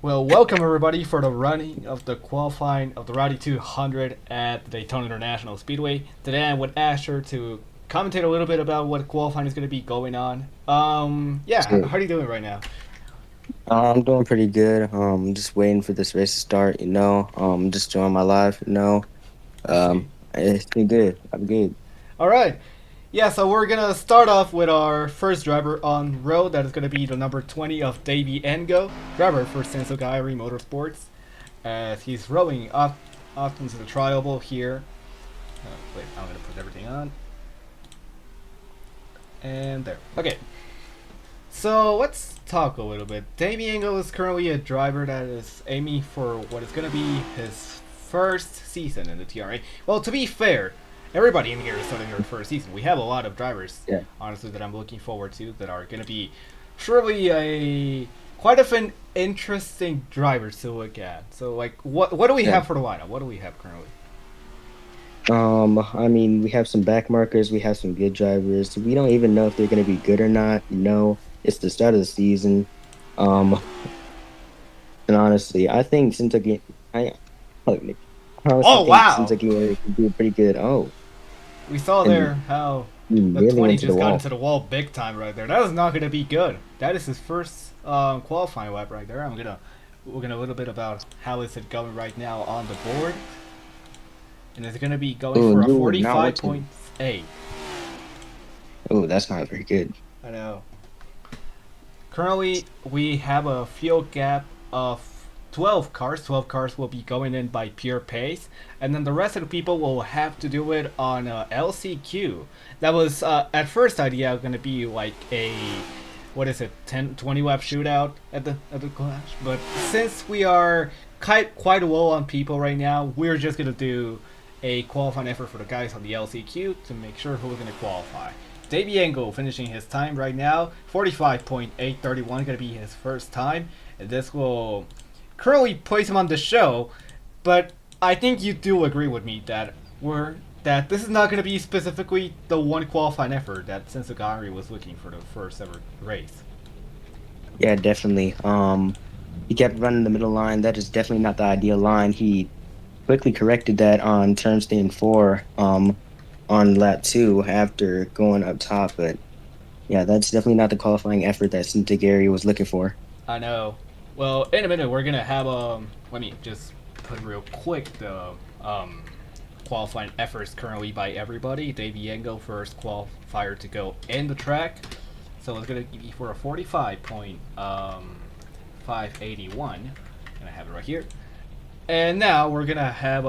Well, welcome everybody for the running of the qualifying of the Rowdy 200 at the Daytona International Speedway. Today I'm with Asher to commentate a little bit about what qualifying is going to be going on. Yeah, Sure. how are you doing right now? I'm doing pretty good. Just waiting for this race to start, just enjoying my life. I see. It's been good. I'm good. All right. Yeah, so we're gonna start off with our first driver on road. That is gonna be the number 20 of Davey Engo, driver for Sensogairy Motorsports, as he's rowing up into the trial here. Wait, I'm gonna put everything on. And there. Okay. So let's talk a little bit. Davey Engo is currently a driver that is aiming for what is gonna be his first season in the TRA. Well, to be fair, everybody in here is starting their first season. We have a lot of drivers, Yeah. honestly, that I'm looking forward to that are going to be surely a quite of an interesting drivers to look at. So, like, what do we Yeah. have for the lineup? What do we have currently? I mean, we have some back markers. We have some good drivers. We don't even know if they're going to be good or not. It's the start of the season. Um, and honestly, I think I, I honestly Oh think wow! Kentucky can do pretty good. Oh, We saw and there how he the nearly 20 went to the just got wall. into the wall big time right there. That is not going to be good. That is his first qualifying lap right there. We're gonna a little bit about how is it going right now on the board, and it's going to be going Oh, for a you not went to. 45.8. Oh, that's not very good. I know. Currently, we have a field gap of 12 cars. 12 cars will be going in by pure pace, and then the rest of the people will have to do it on LCQ. That was at first idea going to be like a what is it 10 20 lap shootout at the clash, but since we are quite low on people right now, we're just going to do a qualifying effort for the guys on the LCQ to make sure who's going to qualify. Davey Engel finishing his time right now, 45.831, going to be his first time. And this will currently place him on the show, but I think you do agree with me that this is not going to be specifically the one qualifying effort that Sensogari was looking for the first ever race. Yeah, definitely. He kept running the middle line. That is definitely not the ideal line. He quickly corrected that on turn stand four, on lap two after going up top. But yeah, that's definitely not the qualifying effort that Gary was looking for. I know. Well, in a minute we're gonna have let me just put real quick the qualifying efforts currently by everybody. Davey Engel first qualifier to go in the track. So it's gonna be for a 45.581. And I have it right here. And now we're gonna have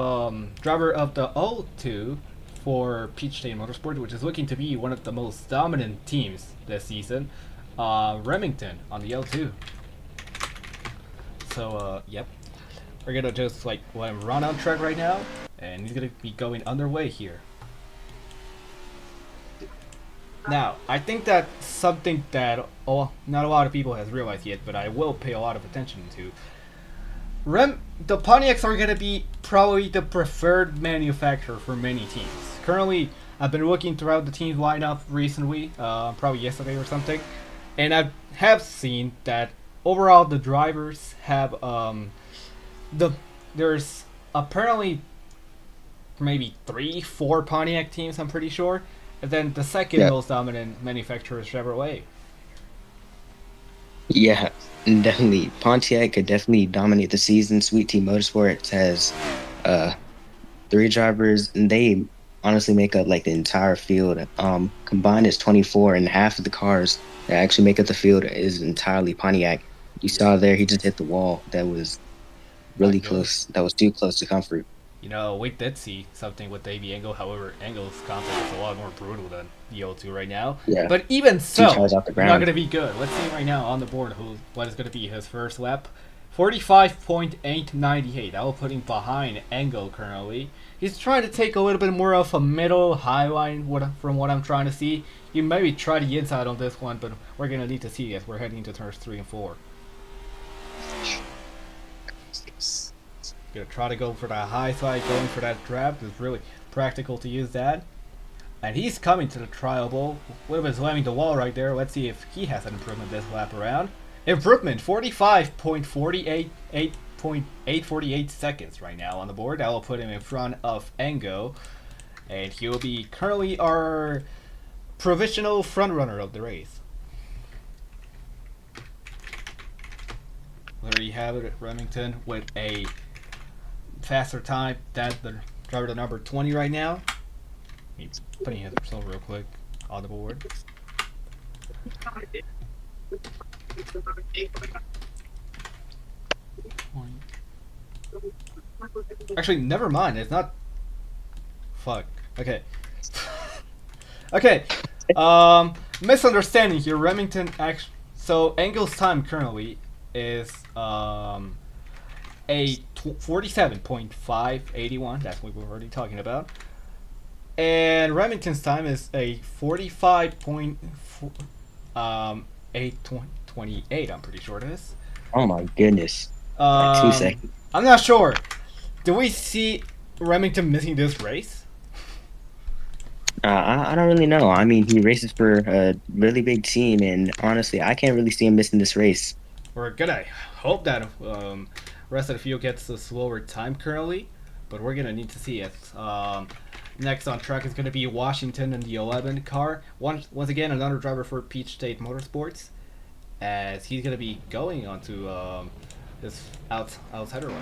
driver of the O2 for Peach State Motorsport, which is looking to be one of the most dominant teams this season. Remington on the L2. So, yep. We're gonna just like let him run on track right now, and he's gonna be going underway here. Now, I think that's something that not a lot of people has realized yet, but I will pay a lot of attention to. The Pontiacs are gonna be probably the preferred manufacturer for many teams. Currently, I've been looking throughout the team lineup recently, probably yesterday or something, and I have seen that overall the drivers have the there's apparently maybe 3, 4 Pontiac teams. I'm pretty sure, and then the second Yeah, most dominant manufacturer is Chevrolet. yeah, definitely. Pontiac could definitely dominate the season. Sweet Tea Motorsports has uh three drivers, and they honestly make up like the entire field. Combined is 24, and half of the cars that actually make up the field is entirely Pontiac. You Yeah, saw there, he just hit the wall. That was not really good. close. That was too close to comfort. You know, we did see something with Davey Engel. However, Engel's contact is a lot more brutal than the O2 right now. Yeah, But even two so, tires off the he's not going ground. to be good. Let's see right now on the board what is going to be his first lap. 45.898. That will put him behind Engel currently. He's trying to take a little bit more of a middle high line from what I'm trying to see. He maybe try the inside on this one, but we're going to need to see as we're heading into turns 3 and 4. Gonna try to go for that high side, going for that draft. It's really practical to use that. And he's coming to the trial bowl. A little bit slamming the wall right there. Let's see if he has an improvement this lap around. Improvement 45.48 seconds right now on the board. That will put him in front of Engo, and he will be currently our provisional frontrunner of the race. There you have it, Remington with a faster time than the driver to number 20 right now. He's putting himself real quick on the board. Actually, never mind. It's not. Fuck. Okay. Okay. Misunderstanding here. Remington actually. So Engel's time currently is a 47.581. That's what we were already talking about. And Remington's time is a 45.828. I'm pretty sure it is. Oh my goodness. 2 seconds. I'm not sure. Do we see Remington missing this race? I don't really know. I mean, he races for a really big team, and honestly, I can't really see him missing this race. We're gonna hope that rest of the field gets a slower time currently, but we're gonna need to see it. Next on track is gonna be Washington in the 11 car. Once again, another driver for Peach State Motorsports, as he's gonna be going onto this outsider line.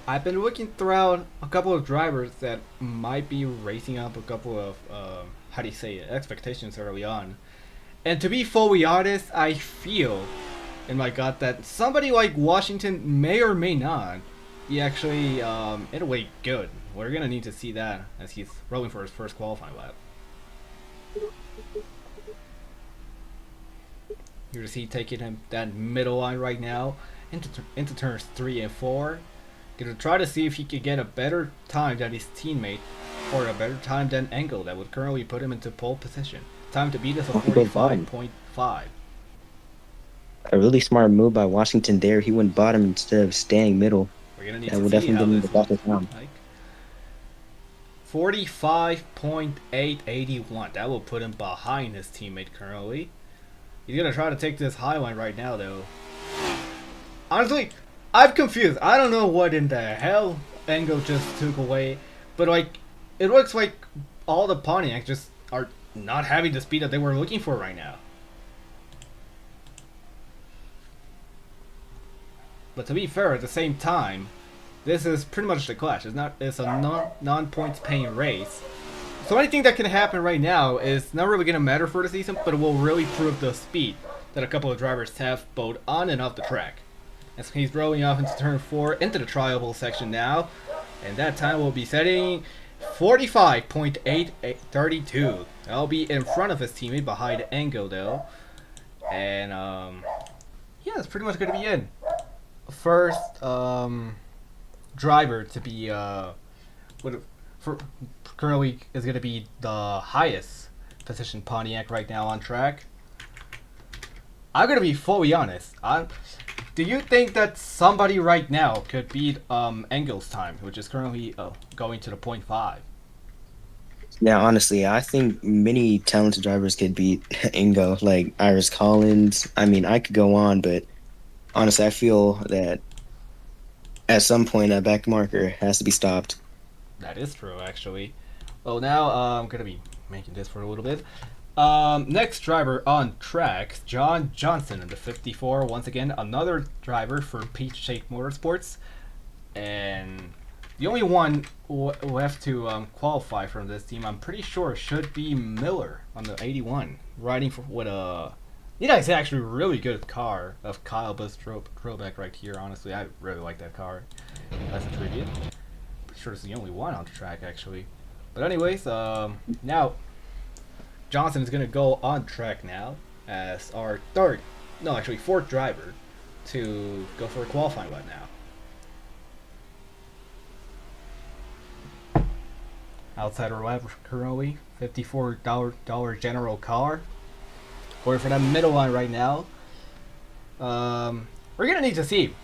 I've been looking throughout a couple of drivers that might be racing up a couple of how do you say it, expectations early on. And to be fully honest, I feel in my gut that somebody like Washington may or may not be actually in a way good. We're gonna need to see that as he's rolling for his first qualifying lap. You're to see taking him that middle line right now into turns 3 and 4. Gonna try to see if he could get a better time than his teammate, or a better time than Engel that would currently put him into pole position. Time to beat us a 45.5. A really smart move by Washington there. He went bottom instead of staying middle. We're gonna need That to would see definitely how give him this the bottom down. like. 45.881. That will put him behind his teammate currently. He's gonna try to take this high line right now, though. Honestly, I'm confused. I don't know what in the hell Engel just took away, but like, it looks like all the Pontiacs just are not having the speed that they were looking for right now. But to be fair, at the same time, this is pretty much the clash. It's a non-points paying race. So anything that can happen right now is not really gonna matter for the season, but it will really prove the speed that a couple of drivers have both on and off the track. As he's rolling off into turn 4 into the triable section now, and that time will be setting 45.832. That'll be in front of his teammate behind Engo though, and yeah, it's pretty much gonna be in. First driver to be currently is gonna be the highest position Pontiac right now on track. I'm gonna be fully honest. Do you think that somebody right now could beat Engel's time, which is currently going to the 0.5? Yeah, honestly, I think many talented drivers could beat Ingo, like Iris Collins. I mean, I could go on, but honestly, I feel that at some point that back marker has to be stopped. That is true, actually. Well, now I'm gonna be making this for a little bit. Next driver on track, John Johnson in the 54. Once again, another driver for Peach State Motorsports, and the only one left to qualify from this team, I'm pretty sure, should be Miller on the 81, riding for what it's actually a really good car of Kyle Busch throwback right here. Honestly, I really like that car. That's a tribute. Pretty sure it's the only one on the track actually. But anyways, now Johnson is going to go on track now as our fourth driver to go for a qualifying lap now. Outsider lap currently, $54 general car. Going for that middle line right now. We're going to need to see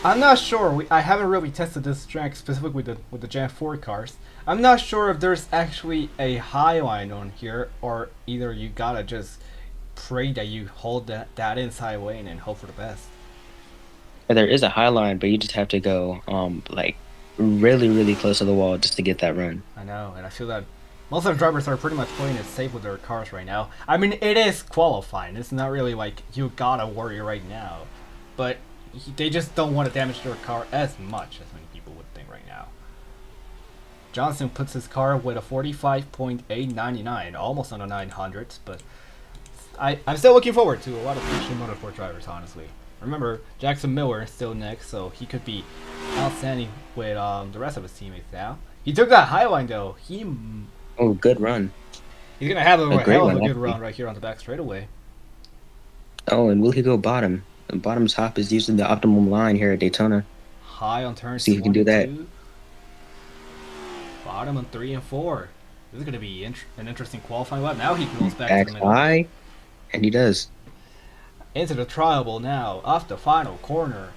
I'm not sure. I haven't really tested this track specifically with the Gen 4 cars. I'm not sure if there's actually a high line on here, or either you gotta just pray that you hold that inside lane and hope for the best. There is a high line, but you just have to go like really, really close to the wall just to get that run. I know, and I feel that most of the drivers are pretty much playing it safe with their cars right now. I mean, it is qualifying. It's not really like you gotta worry right now, but they just don't want to damage their car as much as many people would think right now. Johnson puts his car with a 45.899, almost on the 900s, but I'm still looking forward to a lot of future Motorsport drivers, honestly. Remember, Jackson Miller is still next, so he could be outstanding with the rest of his teammates now. He took that high line, though. Oh, good run. He's going to have A a great hell of one, a good actually. run right here on the back straightaway. Oh, and will he go bottom? The bottom top is usually the optimum line here at Daytona. High on turns See if he can 1 do and that. 2. Bottom on 3 and 4. This is going to be an interesting qualifying lap. Now he goes back to the Back middle. high, and he does. Into the trial now, off the final corner.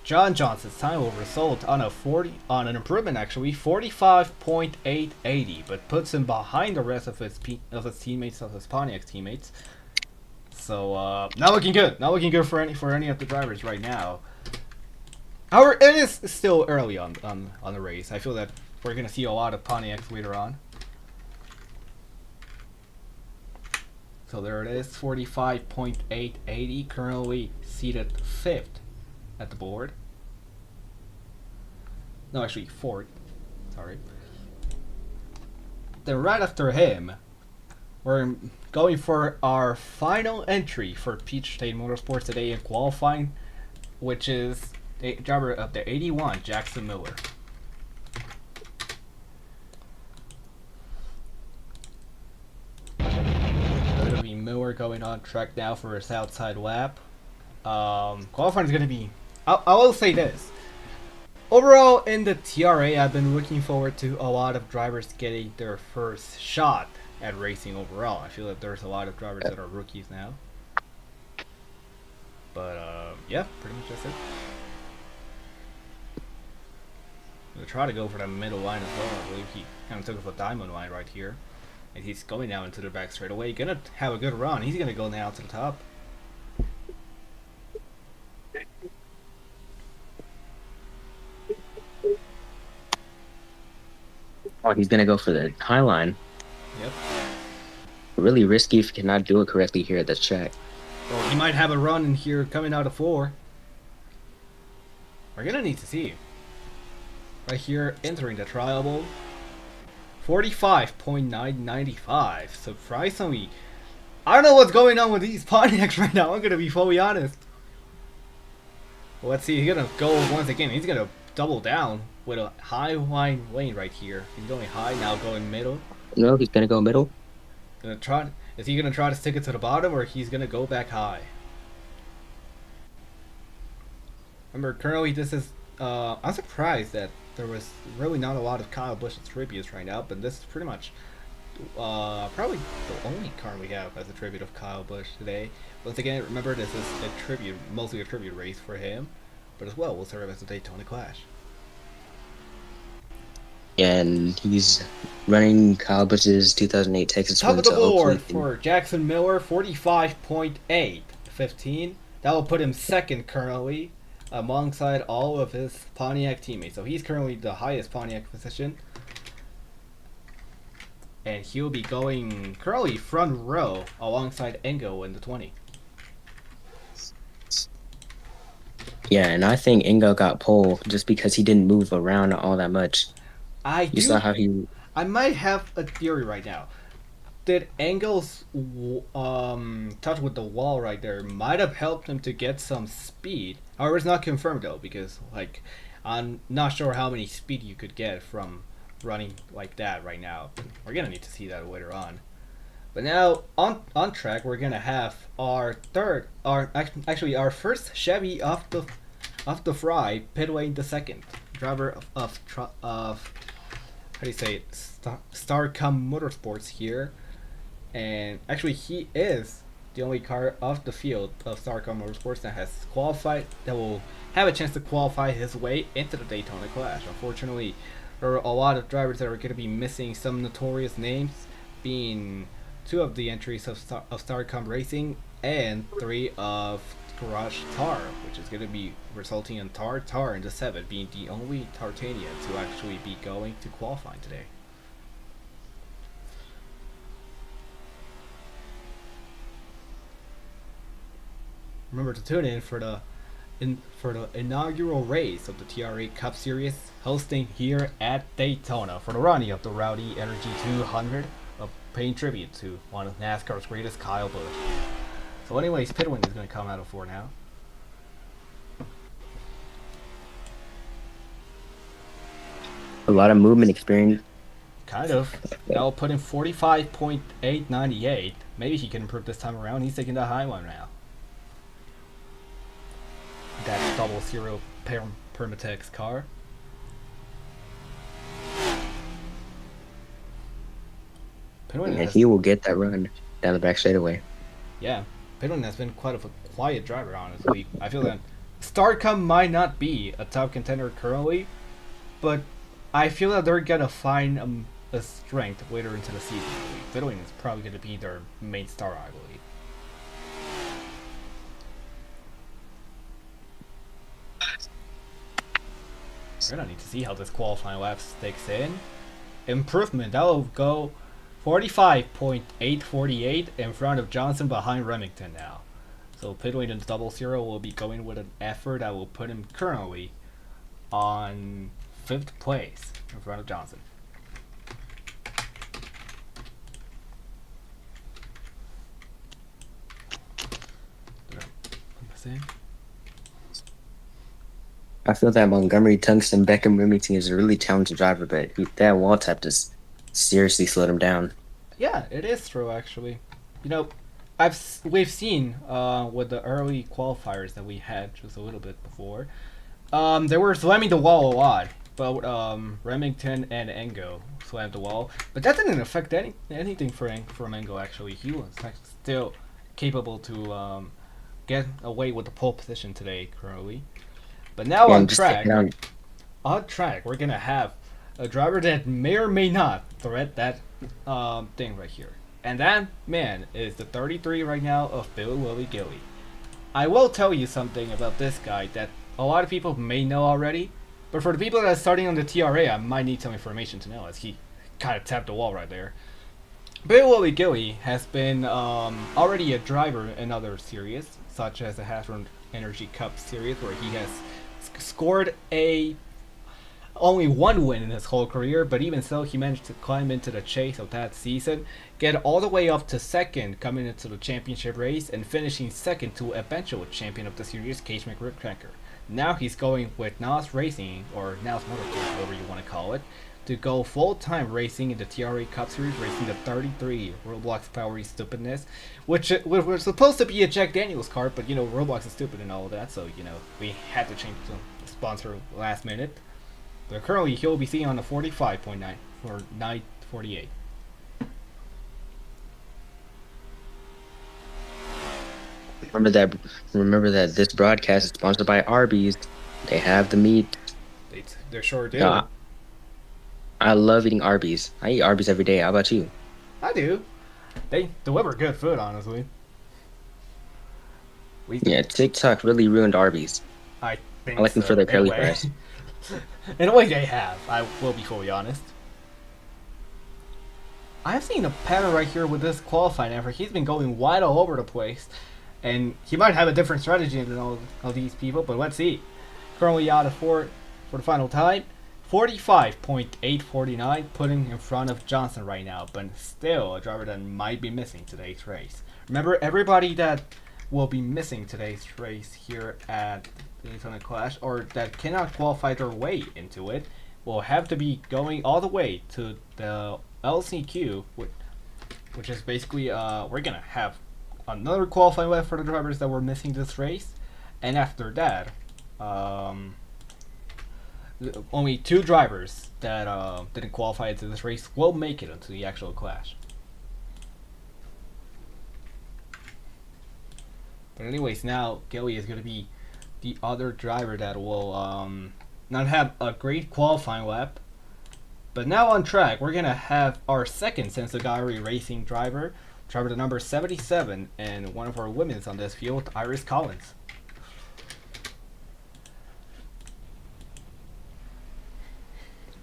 John Johnson's time will result on an improvement actually, 45.880, but puts him behind the rest of his teammates, of his Pontiac teammates. So not looking good. Not looking good for any of the drivers right now. However, it is still early on the race. I feel that we're gonna see a lot of Pontiacs later on. So there it is, 45.880, currently seated 5th at the board. No, actually 4th. Sorry. Then right after him, we're going for our final entry for Peach State Motorsports today in qualifying, which is the driver of the 81, Jackson Miller. It'll be Miller going on track now for his outside lap. Qualifying is going to be... I will say this. Overall, in the TRA, I've been looking forward to a lot of drivers getting their first shot at racing overall. I feel that there's a lot of drivers that are rookies now. But, yeah, pretty much that's it. We'll try to go for the middle line as well. I believe he kind of took off a diamond line right here. And he's going now into the back straight away. Gonna have a good run. He's gonna go now to the top. Oh, he's gonna go for the high line. Yep. Really risky if he cannot do it correctly here at this track. Well, he might have a run in here coming out of 4. We're gonna need to see. Right here, entering the trial. 45.995. Surprisingly, I don't know what's going on with these Pontiacs right now. I'm gonna be fully honest. Well, let's see. He's gonna go once again. He's gonna double down with a high line lane right here. He's going high now, going middle. No, he's gonna go middle. Gonna try. Is he gonna try to stick it to the bottom, or he's gonna go back high? Remember, currently this is. I'm surprised that there was really not a lot of Kyle Busch tributes right now, but this is pretty much probably the only car we have as a tribute of Kyle Busch today. Once again, remember this is a tribute, mostly a tribute race for him, but as well will serve as a Daytona Clash. And he's running Kyle Busch's 2008 Texas Top win. of the So board hopefully for Jackson Miller, 45.815. That will put him second currently, alongside all of his Pontiac teammates. So he's currently the highest Pontiac position. And he'll be going currently front row alongside Engo in the 20. yeah, and I think Ingo got pole just because he didn't move around all that much. You saw how he. I might have a theory right now. Did Engel's touch with the wall right there might have helped him to get some speed? However, it's not confirmed though, because like I'm not sure how many speed you could get from running like that right now. We're gonna need to see that later on. But now on track, we're gonna have our first Chevy off the fry pitway the second driver of how do you say it? Starcom Motorsports here, and actually he is the only car off the field of Starcom Motorsports that has qualified, that will have a chance to qualify his way into the Daytona Clash. Unfortunately, there are a lot of drivers that are going to be missing some notorious names, being two of the entries of, Starcom Racing and three of Garage Tar, which is going to be resulting in Tar in the 7 being the only Tartania to actually be going to qualifying today. Remember to tune in for the inaugural race of the TRA Cup Series, hosting here at Daytona for the running of the Rowdy Energy 200, paying tribute to one of NASCAR's greatest, Kyle Busch. So anyways, Pitwin is going to come out of 4 now. A lot of movement experience. Kind of. Now put in 45.898. Maybe he can improve this time around. He's taking the high one now. That double zero Permatex car. And he will get that run down the back straightaway. Yeah, Pitwin has been quite a quiet driver, honestly. I feel that Starcom might not be a top contender currently, but I feel that they're gonna find a strength later into the season. Pitwin is probably gonna be their main star, I believe. We're gonna need to see how this qualifying lap sticks in. Improvement, that'll go 45.848 in front of Johnson behind Remington now. So Pitwin in double zero will be going with an effort that will put him currently on 5th place in front of Johnson. I feel that Montgomery, Tungsten, Beckham, Remington is a really talented driver, but that wall tap just seriously slowed him down. Yeah, it is true actually. You know, we've seen with the early qualifiers that we had just a little bit before, they were slamming the wall a lot. But Remington and Engo slammed the wall, but that didn't affect anything for Engo actually. He was still capable to get away with the pole position today currently. But now on track, we're gonna have a driver that may or may not threat that thing right here. And that man is the 33 right now of Billy Willie Gilly. I will tell you something about this guy that a lot of people may know already, but for the people that are starting on the TRA, I might need some information to know, as he kind of tapped the wall right there. Billy Willie Gilly has been already a driver in other series, such as the Hasbro Energy Cup series, where he has scored only one win in his whole career, but even so, he managed to climb into the chase of that season, get all the way up to 2nd coming into the championship race, and finishing 2nd to eventual champion of the series, Cage McCracker. Now he's going with Nas Racing, or Nas Motorsports, whatever you want to call it, to go full-time racing in the TRA Cup Series, racing the 33 Roblox Powery Stupidness, which was supposed to be a Jack Daniels car, but, you know, Roblox is stupid and all of that, so, you know, we had to change the sponsor last minute. But currently, he'll be seen on the 45.9 for 948. Remember that this broadcast is sponsored by Arby's. They have the meat. They sure do. I love eating Arby's. I eat Arby's every day. How about you? I do. They deliver good food, honestly. Yeah, TikTok really ruined Arby's. I think I like them for their curly fries. In a way, they have. I will be fully honest. I've seen a pattern right here with this qualifying effort. He's been going wide all over the place. And he might have a different strategy than all of these people, but let's see. Currently out of 4 for the final time. 45.849, putting in front of Johnson right now, but still a driver that might be missing today's race. Remember, everybody that will be missing today's race here at the Daytona Clash, or that cannot qualify their way into it, will have to be going all the way to the LCQ, which is basically, we're going to have another qualifying lap for the drivers that were missing this race, and after that, only 2 drivers that didn't qualify into this race will make it into the actual clash. But anyways, now Gilly is going to be the other driver that will not have a great qualifying lap. But now on track, we're going to have our second Sensogari racing driver, driver the number 77, and one of our women's on this field, Iris Collins.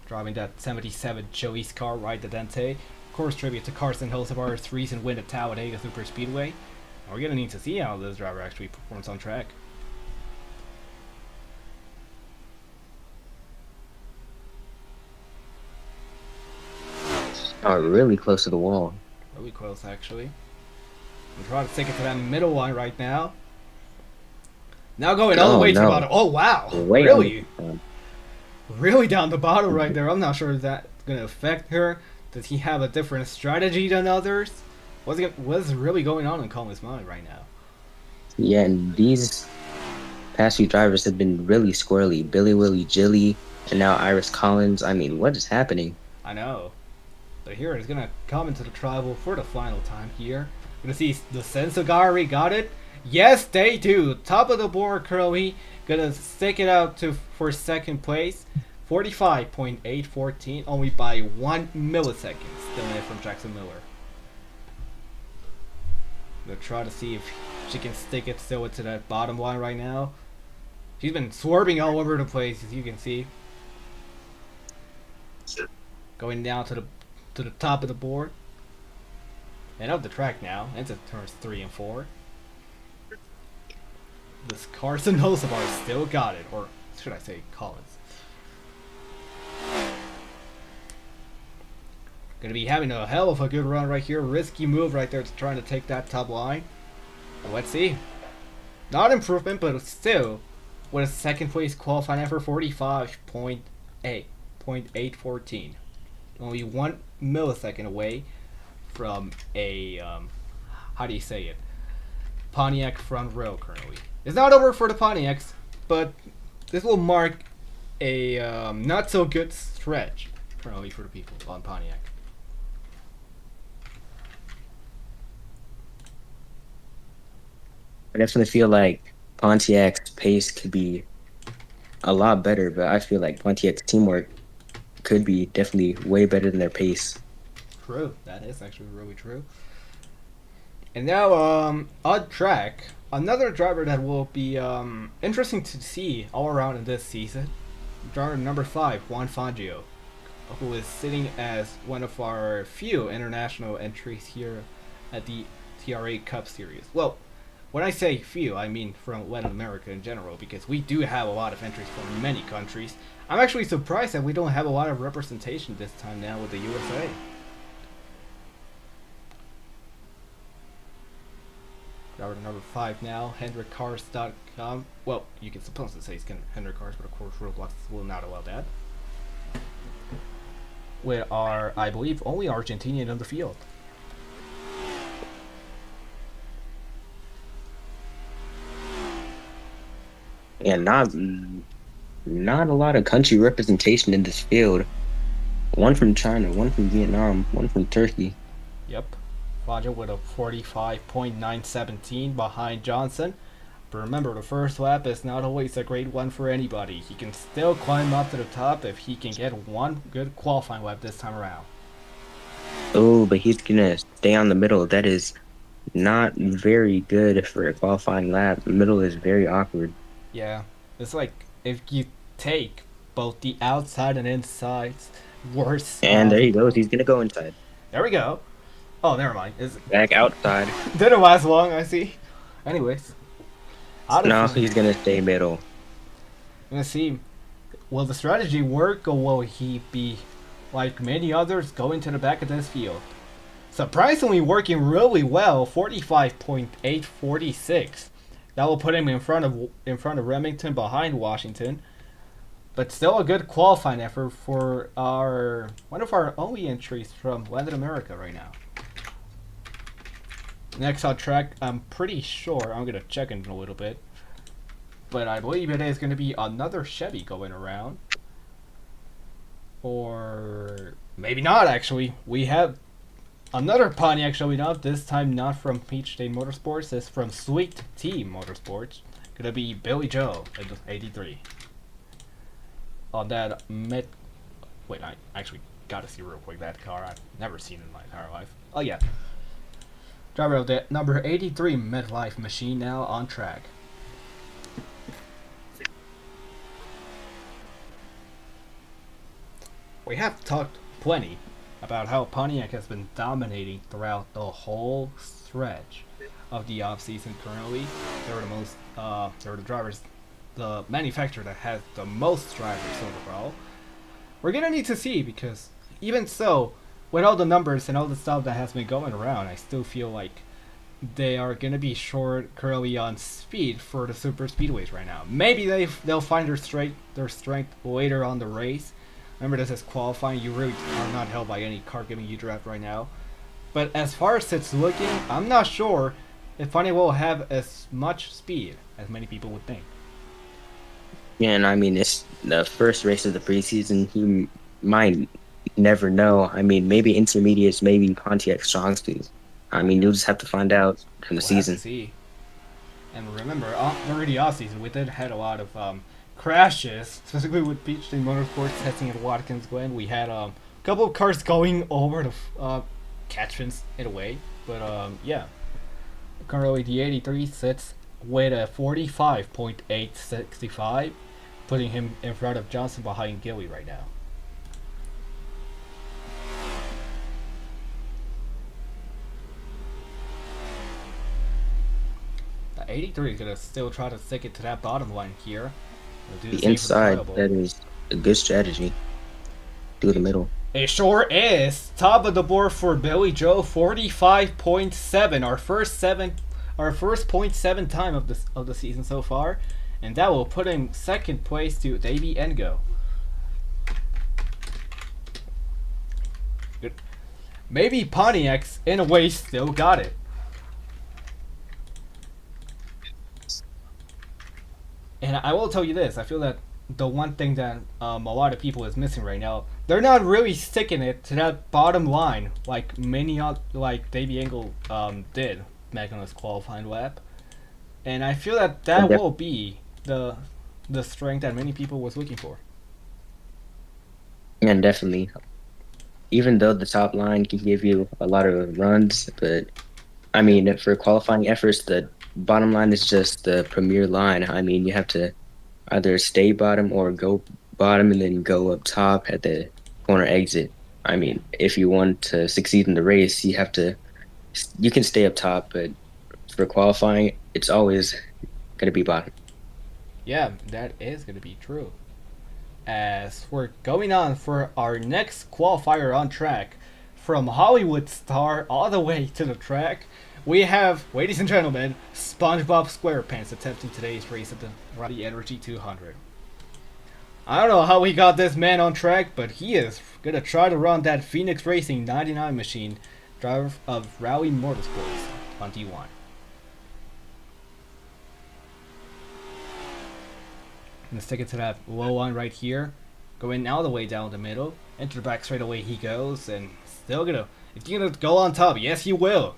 Driving that 77 Joey's car, Ride the Dente. Of course, tribute to Carson Hilsebar's recent win at Talladega Super Speedway. And we're going to need to see how this driver actually performs on track. Oh, really close to the wall. Really close, actually. I'm trying to take it to that middle line right now. Now going all the way to the bottom. Oh, wow. Way really? Really down the bottom right there. I'm not sure if that's going to affect her. Does he have a different strategy than others? What's really going on in Colin's mind right now? Yeah, and these past few drivers have been really squirrely. Billy Willie Jilly, and now Iris Collins. I mean, what is happening? I know. But here it's going to come into the tribal for the final time here. Going to see the Sensogari got it. Yes, they do. Top of the board, Curly. Gonna stick it out for second place. 45.814, only by 1 millisecond. Still in it from Jackson Miller. Gonna try to see if she can stick it still to that bottom line right now. She's been swerving all over the place, as you can see. Going down to the top of the board. And up the track now. Into turns 3 and 4. This Carson Hosebar still got it, or should I say Collins. Gonna be having a hell of a good run right here. Risky move right there to trying to take that top line. But let's see. Not improvement, but still, with a second place qualifying effort, 45.8.814. Only 1 millisecond away from a how do you say it? Pontiac front row currently. It's not over for the Pontiacs, but this will mark a not so good stretch currently for the people on Pontiac. I definitely feel like Pontiac's pace could be a lot better, but I feel like Pontiac's teamwork could be definitely way better than their pace. True, that is actually really true. And now, on track, another driver that will be interesting to see all around in this season. Driver number 5, Juan Fangio, who is sitting as one of our few international entries here at the TRA Cup Series. Well, when I say few, I mean from Latin America in general, because we do have a lot of entries from many countries. I'm actually surprised that we don't have a lot of representation this time now with the USA. Driver number 5 now, HendrickCars.com. Well, you can suppose to say it's Hendrick Cars, but of course Roblox will not allow that. With our, I believe, only Argentinian on the field. Yeah, not a lot of country representation in this field. One from China, one from Vietnam, one from Turkey. Yep. Fangio with a 45.917 behind Johnson. But remember, the first lap is not always a great one for anybody. He can still climb up to the top if he can get one good qualifying lap this time around. Oh, but he's gonna stay on the middle. That is not very good for a qualifying lap. The middle is very awkward. Yeah, it's like if you take both the outside and insides, worse. And there he goes. He's gonna go inside. There we go. Oh, never mind. Back outside. Didn't last long, I see. Anyways. No, he's gonna stay middle. I'm gonna see. Will the strategy work, or will he be, like many others, going to the back of this field? Surprisingly working really well, 45.846. That will put him in front of Remington, behind Washington. But still a good qualifying effort for one of our only entries from Latin America right now. Next on track, I'm pretty sure, I'm going to check in a little bit, but I believe it is going to be another Chevy going around. Or maybe not, actually. We have Another Pontiac showing up, this time not from Peach State Motorsports, it's from Sweet Tea Motorsports. Gonna be Billy Joe at 83. On that mid. Wait, I actually gotta see real quick that car. I've never seen in my entire life. Oh, yeah. Driver of the number 83 midlife machine now on track. We have talked plenty about how Pontiac has been dominating throughout the whole stretch of the off season currently. They were the most they were the drivers, the manufacturer that has the most drivers overall. We're gonna need to see, because even so, with all the numbers and all the stuff that has been going around, I still feel like they are gonna be short currently on speed for the super speedways right now. Maybe they'll find their strength later on the race. Remember, this is qualifying. You really are not held by any car giving you draft right now. But as far as it's looking, I'm not sure if Funny will have as much speed as many people would think. Yeah, and I mean, it's the first race of the preseason. You might never know. I mean, maybe intermediates, maybe Pontiac strong suits. I mean, you'll just have to find out from the We'll have to season. see. And remember, during the off season, we did had a lot of crashes, specifically with Beach State Motorsports testing at Watkins Glen. We had a couple of cars going over the catch fence in a way, but yeah. Currently, the 83 sits with a 45.865, putting him in front of Johnson behind Gilly right now. The 83 is gonna still try to stick it to that bottom line here. He'll do the The same for the inside, tribal. that is a good strategy. Do the middle. It sure is. Top of the board for Billy Joe, 45.7. Our first .7 time of the season so far, and that will put him second place to Davey Engo. Good. Maybe Pontiac's in a way still got it. And I will tell you this: I feel that the one thing that a lot of people is missing right now, they're not really sticking it to that bottom line like like Davey Engel did back on his qualifying lap. And I feel that that will be the strength that many people was looking for. And definitely, even though the top line can give you a lot of runs, but I mean, for qualifying efforts, the bottom line is just the premier line. I mean, you have to either stay bottom or go bottom and then go up top at the corner exit. I mean, if you want to succeed in the race, you can stay up top, but for qualifying, it's always going to be bottom. Yeah, that is going to be true. As we're going on for our next qualifier on track, from Hollywood Star all the way to the track, we have, ladies and gentlemen, SpongeBob SquarePants attempting today's race at the Rowdy Energy 200. I don't know how he got this man on track, but he is gonna try to run that Phoenix Racing 99 machine, driver of Rowdy Motorsports on D1. Let's take it to that low line right here. Going all the way down the middle. Enter the back straight away he goes, and still gonna. If you're gonna go on top, yes, you will.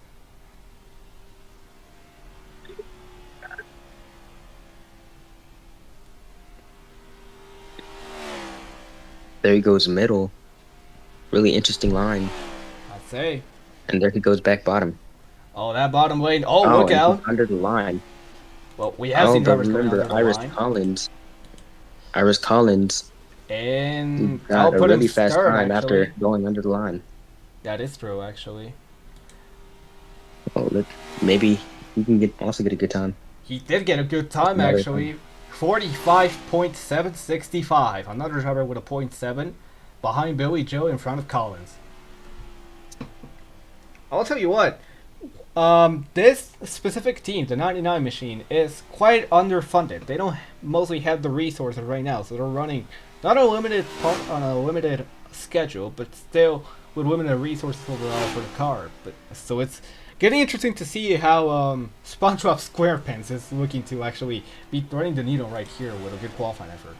There he goes middle. Really interesting line. I'd say. And there he goes back bottom. Oh, that bottom lane. Oh, Oh, look and out. he's under the line. Well, we have Oh, seen but drivers going remember under the Iris line. Collins. Iris Collins And got I'll a put him really fast third, time actually. after going under the line. That is true, actually. Oh, look, maybe he can also get a good time. He did get a good time, Another actually. 45.765. Another driver with a .7 behind Billy Joe in front of Collins. I'll tell you what. This specific team, the 99 machine, is quite underfunded. They don't mostly have the resources right now, so they're running not a limited on a limited schedule, but still with limited resources overall for the car. But so it's getting interesting to see how SpongeBob SquarePants is looking to actually be threading the needle right here with a good qualifying effort.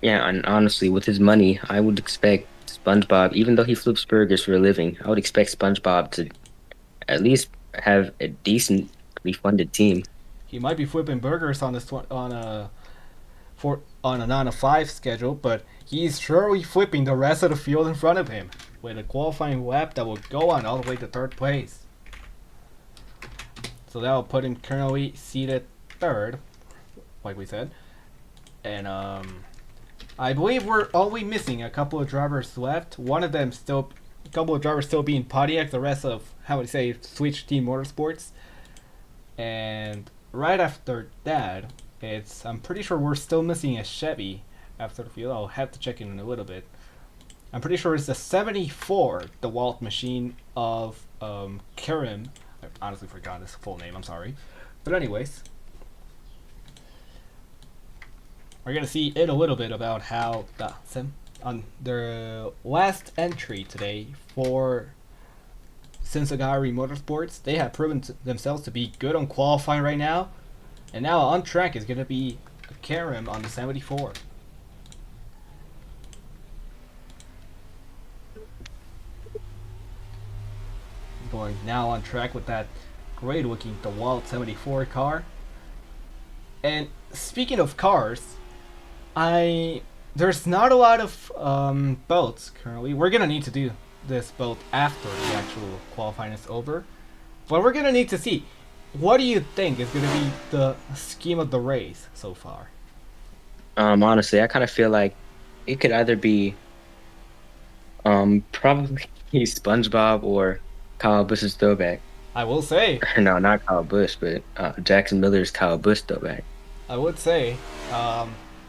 Yeah, and honestly, with his money, I would expect SpongeBob, even though he flips burgers for a living, I would expect SpongeBob to at least have a decently funded team. He might be flipping burgers on on a 9 to 5 schedule, but he's surely flipping the rest of the field in front of him with a qualifying lap that will go on all the way to third place. So that will put him currently seated third, like we said, and I believe we're only missing a couple of drivers left. One of them still, a couple of drivers still being Pontiac. The rest of how would I say Switch Team Motorsports, and right after that, it's I'm pretty sure we're still missing a Chevy after the field. I'll have to check in a little bit. I'm pretty sure it's the 74, the Walt machine of Karim. I honestly forgot his full name. I'm sorry, but anyways, we're gonna see in a little bit about how on their last entry today for Cincinnati Motorsports, they have proven themselves to be good on qualifying right now, and now on track is gonna be Karim on the 74. Going now on track with that great looking DeWalt 74 car. And speaking of cars, I there's not a lot of boats currently. We're gonna need to do this boat after the actual qualifying is over, but we're gonna need to see what do you think is gonna be the scheme of the race so far. Honestly, I kind of feel like it could either be probably SpongeBob or Kyle Busch's throwback. I will say, No, not Kyle Busch, but Jackson Miller's Kyle Busch throwback. I would say,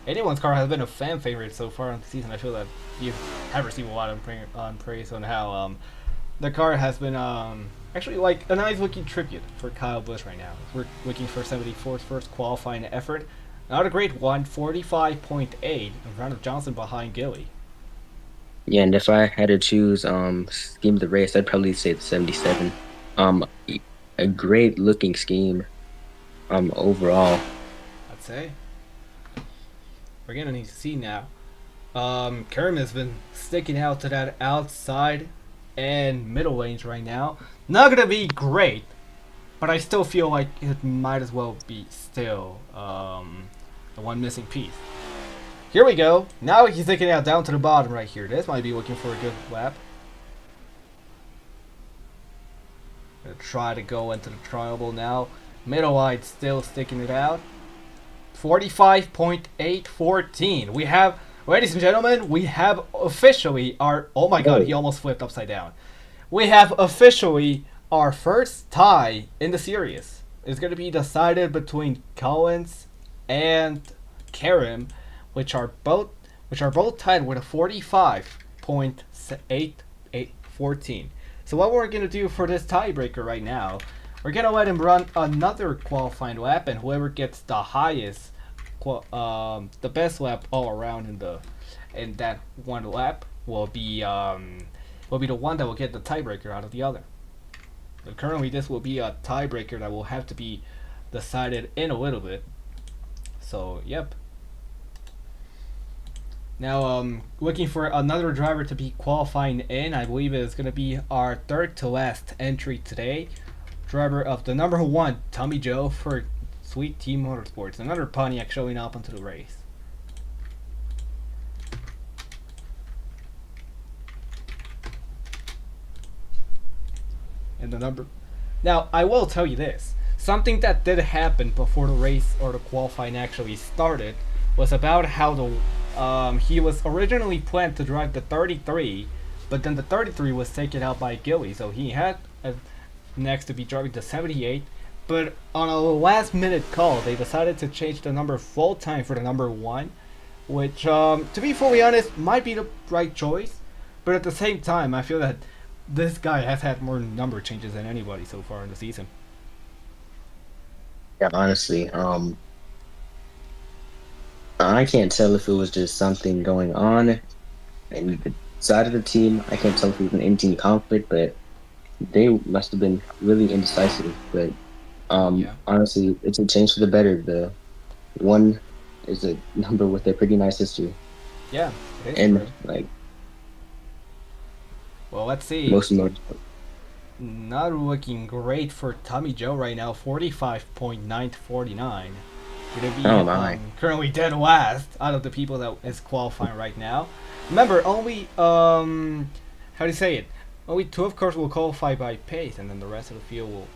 anyone's car has been a fan favorite so far on the season. I feel that you have received a lot of praise on how the car has been actually like a nice looking tribute for Kyle Busch right now. We're looking for 74's first qualifying effort. Not a great one, 45.8 in front of Johnson behind Gilly. Yeah, and if I had to choose scheme of the race, I'd probably say the 77. A great looking scheme overall. I'd say. We're gonna need to see now. Kerm has been sticking out to that outside and middle lanes right now. Not gonna be great, but I still feel like it might as well be still the one missing piece. Here we go. Now he's taking it out down to the bottom right here. This might be looking for a good lap. Gonna try to go into the triangle now. Middle wide still sticking it out. 45.814. We have, ladies and gentlemen, we have officially our. Oh my god, he Whoa. almost flipped upside down. We have officially our first tie in the series. It's going to be decided between Collins and Karim, which are both tied with a 45.8814. So what we're going to do for this tiebreaker right now, we're going to let him run another qualifying lap, and whoever gets the highest, the best lap all around in that one lap will be the one that will get the tiebreaker out of the other. But currently, this will be a tiebreaker that will have to be decided in a little bit. So, yep. Now, looking for another driver to be qualifying in. I believe it is going to be our third to last entry today. Driver of the number one, Tommy Joe for Sweet Team Motorsports. Another Pontiac showing up onto the race. And the number. Now, I will tell you this. Something that did happen before the race or the qualifying actually started was about how he was originally planned to drive the 33, but then the 33 was taken out by Gilly, so he had next to be driving the 78. But on a last minute call, they decided to change the number full time for the number one, which, to be fully honest, might be the right choice. But at the same time, I feel that this guy has had more number changes than anybody so far in the season. Yeah, honestly, I can't tell if it was just something going on in the side of the team. I can't tell if it was an in-team conflict, but they must have been really indecisive. But Yeah. honestly, it's a change for the better. The one is a number with a pretty nice history. Yeah, it is and true. like Well, let's see. most motorsports. Not looking great for Tommy Joe right now. 45.9 to 49. Gonna be Oh my. currently dead last out of the people that is qualifying right now. Remember, only how do you say it? Only 12 cars will qualify by pace, and then the rest of the field will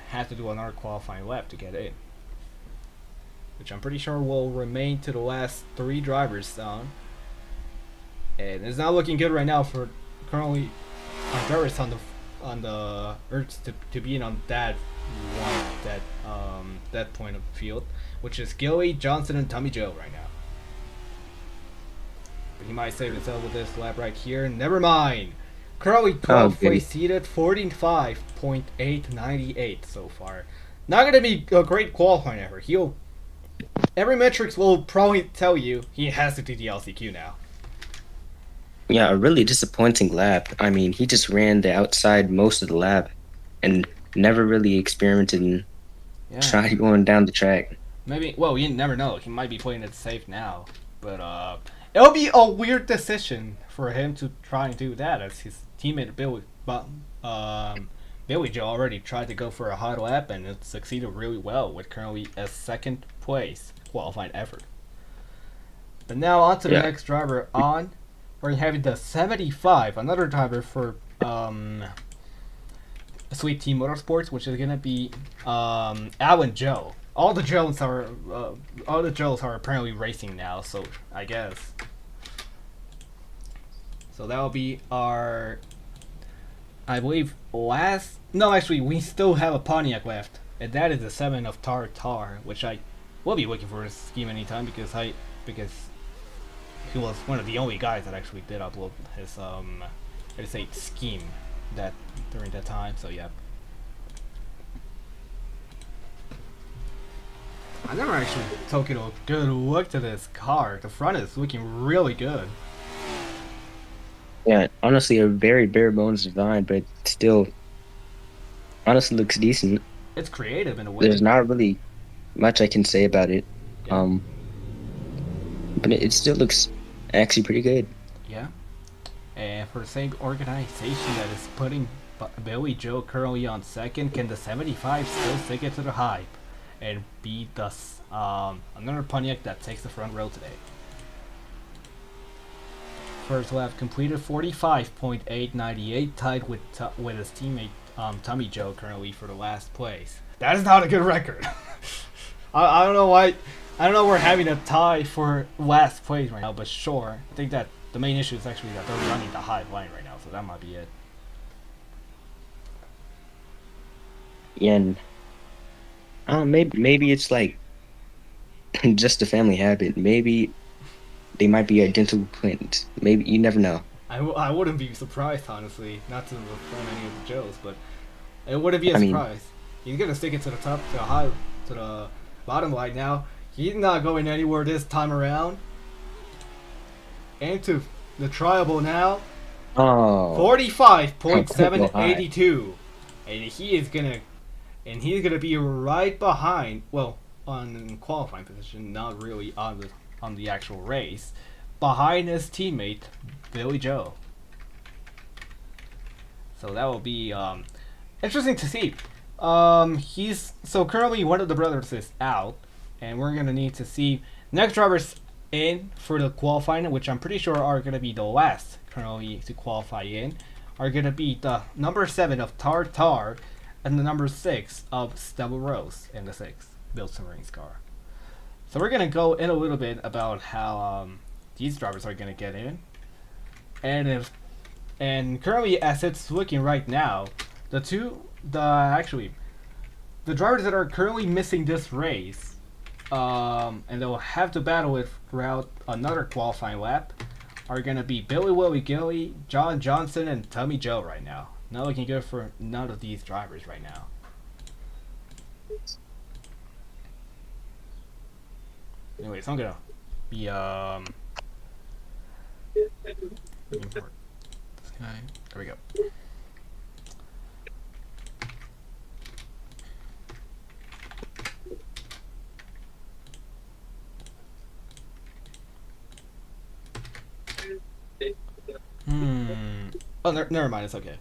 have to do another qualifying lap to get in, which I'm pretty sure will remain to the last three drivers on. And it's not looking good right now for currently drivers on the urge to be in on that point of the field, which is Gilly, Johnson, and Tommy Joe right now. But he might save himself with this lap right here. Never mind. Currently Oh 12th goody. place seated, 45.898 so far. Not gonna be a great qualifying ever. He'll every metrics will probably tell you he has to do the LCQ now. Yeah, a really disappointing lap. I mean, he just ran the outside most of the lap and never really experimented and Yeah. tried going down the track. Maybe. Well, you never know. He might be playing it safe now, but it'll be a weird decision for him to try and do that, as his teammate Billy Joe already tried to go for a hot lap and it succeeded really well with currently a second place qualifying effort. But now on to the Yeah. next driver on. We're having the 75, another driver for Sweet Team Motorsports, which is gonna be Alan Joe. All the Joes are apparently racing now, so I guess. So that'll be our, I believe, last. No, actually, we still have a Pontiac left, and that is the 7 of Tar, which I will be looking for a scheme anytime because he was one of the only guys that actually did upload his let's say scheme that during that time. So yeah. I never actually taken a good look to this car. The front is looking really good. Yeah, honestly, a very bare bones design, but still, honestly, looks decent. It's creative in a There's way. not really much I can say about it. Yeah, Um, but it still looks actually pretty good. yeah. And for the same organization that is putting Billy Joe currently on second, can the 75 still stick it to the hype and beat us another Pontiac that takes the front row today? First lap completed 45.898, tied with his teammate Tommy Joe currently for the last place. That is not a good record. I don't know why. I don't know we're having a tie for last place right now, but sure. I think that the main issue is actually that they're running the high line right now, so that might be it. And maybe it's like just a family habit. Maybe they might be identical twins. Maybe you never know. I wouldn't be surprised, honestly, not to reform any of the Joes, but it wouldn't be a I mean, surprise. He's gonna stick it to the top, to the bottom line now. He's not going anywhere this time around. Into the triable now, oh, couldn't go high. 45.782, and he's gonna be right behind. Well, on qualifying position, not really on the actual race, behind his teammate Billy Joe. So that will be interesting to see. He's so currently one of the brothers is out, and we're gonna need to see next drivers in for the qualifying, which I'm pretty sure are gonna be the last currently to qualify in, are gonna be the number 7 of Tar and the number 6 of Stubble Rose in the 6th Build Submarines car. So we're gonna go in a little bit about how these drivers are gonna get in, and currently as it's looking right now, the drivers that are currently missing this race, and they'll have to battle it throughout another qualifying lap, are gonna be Billy Willie Gilly, John Johnson, and Tommy Joe right now. Not looking good for none of these drivers right now. Anyways, I'm gonna be looking for this guy. There we go. Oh, never mind. It's okay.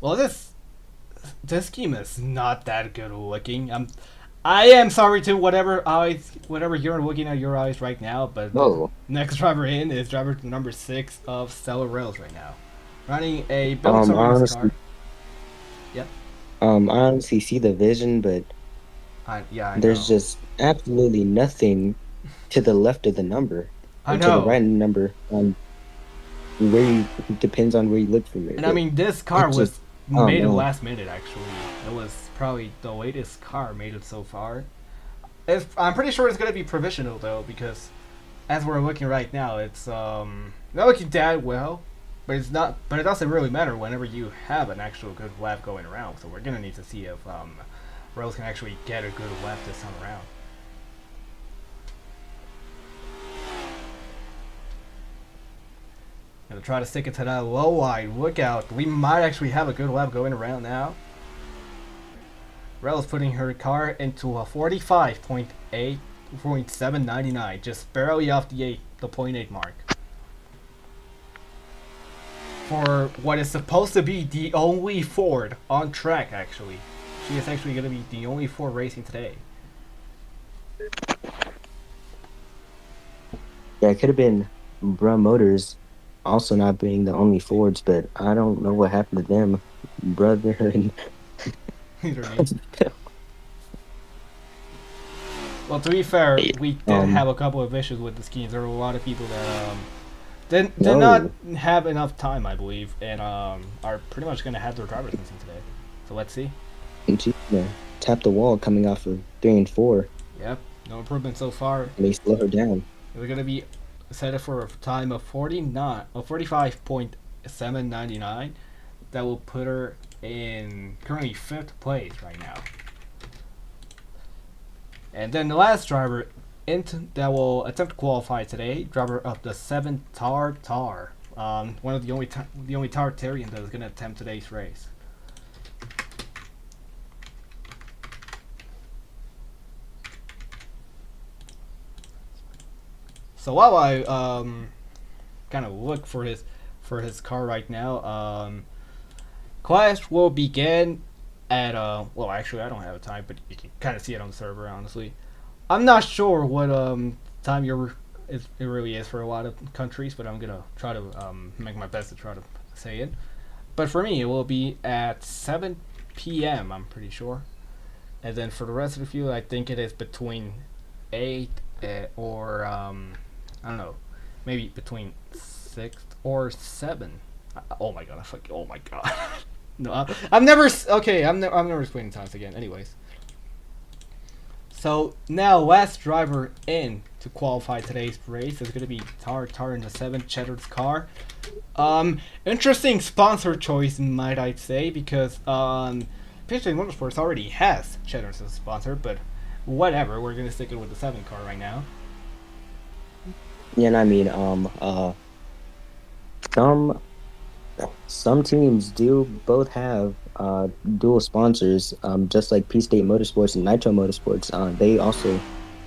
Well, this scheme is not that good looking. I am sorry to whatever you're looking at your eyes right now, but the Oh, next driver in is driver number 6 of Stellar Rails right now, running a built to race honestly, car. Yep. I honestly see the vision, but Yeah, I there's know. just absolutely nothing to the left of the number I or to the know. right of the number. Where you it depends on where you look from it, And I but mean, this car it just was I don't made it know. last minute. Actually, it was probably the latest car made it so far. I'm pretty sure it's gonna be provisional though, because as we're looking right now, it's not looking that well, but it's not. But it doesn't really matter whenever you have an actual good lap going around. So we're gonna need to see if Rose can actually get a good lap this time around. Gonna try to stick it to that low line. Look out, we might actually have a good lap going around now. Rel's putting her car into a 45.799, just barely off the point 8 mark. For what is supposed to be the only Ford on track, actually. She is actually going to be the only Ford racing today. Yeah, it could have been Bruh Motors also not being the only Fords, but I don't know what happened to them, brother. And Literally. Well, to be fair, we did um, have a couple of issues with the schemes. There were a lot of people that did not no, have enough time, I believe, and are pretty much going to have their drivers missing today. So let's see. and she tapped the wall coming off of 3 and 4, Yep, no improvement so far. and they slow her down. We're going to be set for a time of 45.799. That will put her in currently 5th place right now. And then the last driver that will attempt to qualify today, driver of the 7 Tar. One of the only Tartarian that is going to attempt today's race. So while I kind of look for his car right now, class will begin at well, actually I don't have a time, but you can kind of see it on the server. Honestly, I'm not sure what time it really is for a lot of countries, but I'm gonna try to make my best to try to say it. But for me, it will be at 7 p.m. I'm pretty sure, and then for the rest of the you, I think it is between 8 or I don't know, maybe between 6 or 7. Oh my god! Oh my god! No, I'm never okay. I'm never explaining times again. Anyways, so now last driver in to qualify today's race is going to be Tar in the 7 Cheddar's car. Interesting sponsor choice, might I say, because PJ Motorsports already has Cheddar as a sponsor, but whatever. We're going to stick it with the 7 car right now. Yeah, and I mean, some some teams do both have dual sponsors, just like P State Motorsports and Nitro Motorsports. They also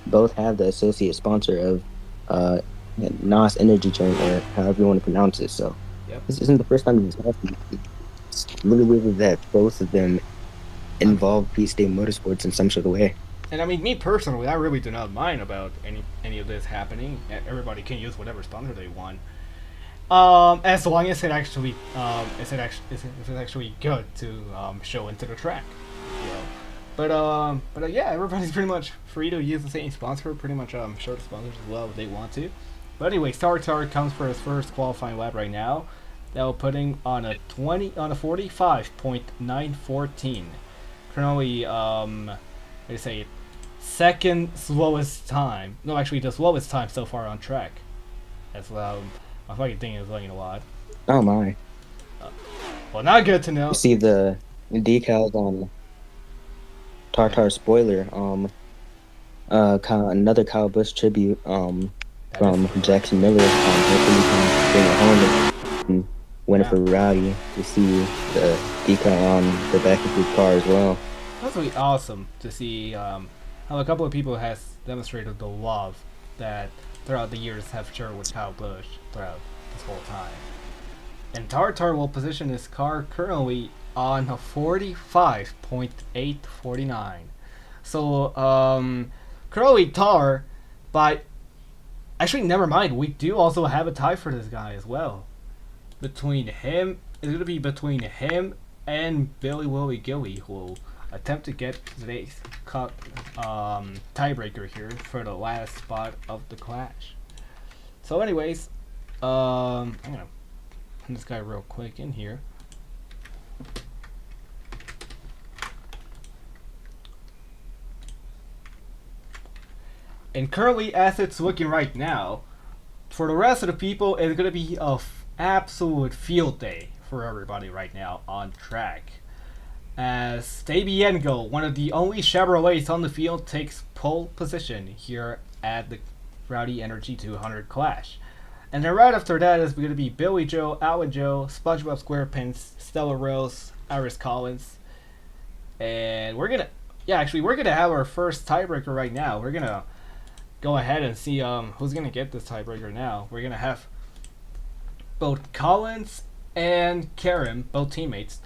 both have the associate sponsor of uh, NOS Energy Drink, or however you want to pronounce it. So Yep. this isn't the first time this happened. It's really weird that both of them I mean, involve P State Motorsports in some sort of way. and I mean, me personally, I really do not mind about any of this happening. Everybody can use whatever sponsor they want. As long as it actually, is it actually good to show into the track, you know. But yeah, everybody's pretty much free to use the same sponsor. Pretty much show the sponsors as well if they want to. But anyway, Star comes for his first qualifying lap right now. That will putting on a 45.914. Currently, they say second slowest time. No, actually, the slowest time so far on track. That's my fucking thing is lagging a lot. Oh my! Well, not good to You know. see the decals on Yeah, Tartar spoiler. Another Kyle Busch tribute. that is From correct. Jackson Miller. Hopefully we can bring it home and win it Yeah, for Rowdy to see the decal on the back of his car as well. that's really awesome to see how a couple of people has demonstrated the love that throughout the years have shared with Kyle Busch throughout this whole time. And Tartar will position his car currently on a 45.849. So, currently Tar, but actually, never mind. We do also have a tie for this guy as well. Between him, it's going to be between him and Billy Willie Gilly, who will attempt to get today's tiebreaker here for the last spot of the clash. So, anyways, I'm gonna put this guy real quick in here. And currently, as it's looking right now, for the rest of the people, it's gonna be a absolute field day for everybody right now on track. As Stabiengo, one of the only Chevrolets on the field, takes pole position here at the Rowdy Energy 200 Clash. And then right after that is going to be Billy Joe, Alan Joe, SpongeBob SquarePants, Stella Rose, Iris Collins. And we're going to, yeah, actually, we're going to have our first tiebreaker right now. We're going to go ahead and see who's going to get this tiebreaker now. We're going to have both Collins and Karen, both teammates,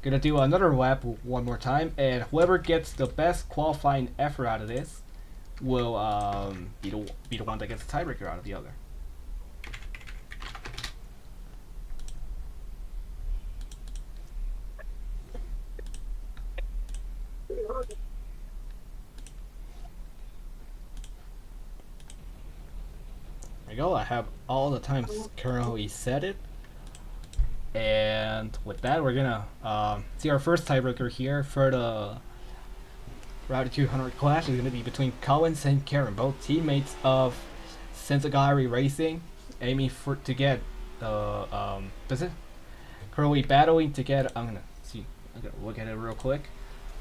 gonna do another lap one more time, and whoever gets the best qualifying effort out of this will be the one that gets the tiebreaker out of the other. There we go. I have all the times currently set it. And with that, we're gonna see our first tiebreaker here for the Rowdy 200 Clash is gonna be between Collins and Karen, both teammates of Sensagari Racing, aiming to get the currently battling to get. I'm gonna look at it real quick.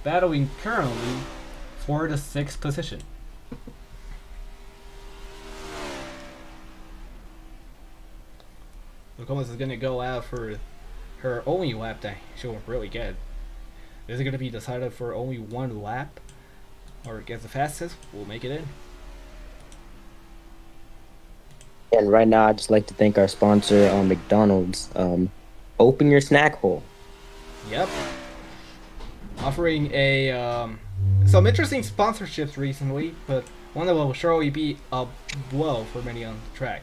Battling currently for the 6th position. Collins is gonna go out for her only lap that she'll really get. Is it gonna be decided for only one lap, or gets the fastest? We'll make it in. And right now, I'd just like to thank our sponsor, McDonald's. Open your snack hole. Yep. Offering some interesting sponsorships recently, but one that will surely be a blow for many on the track.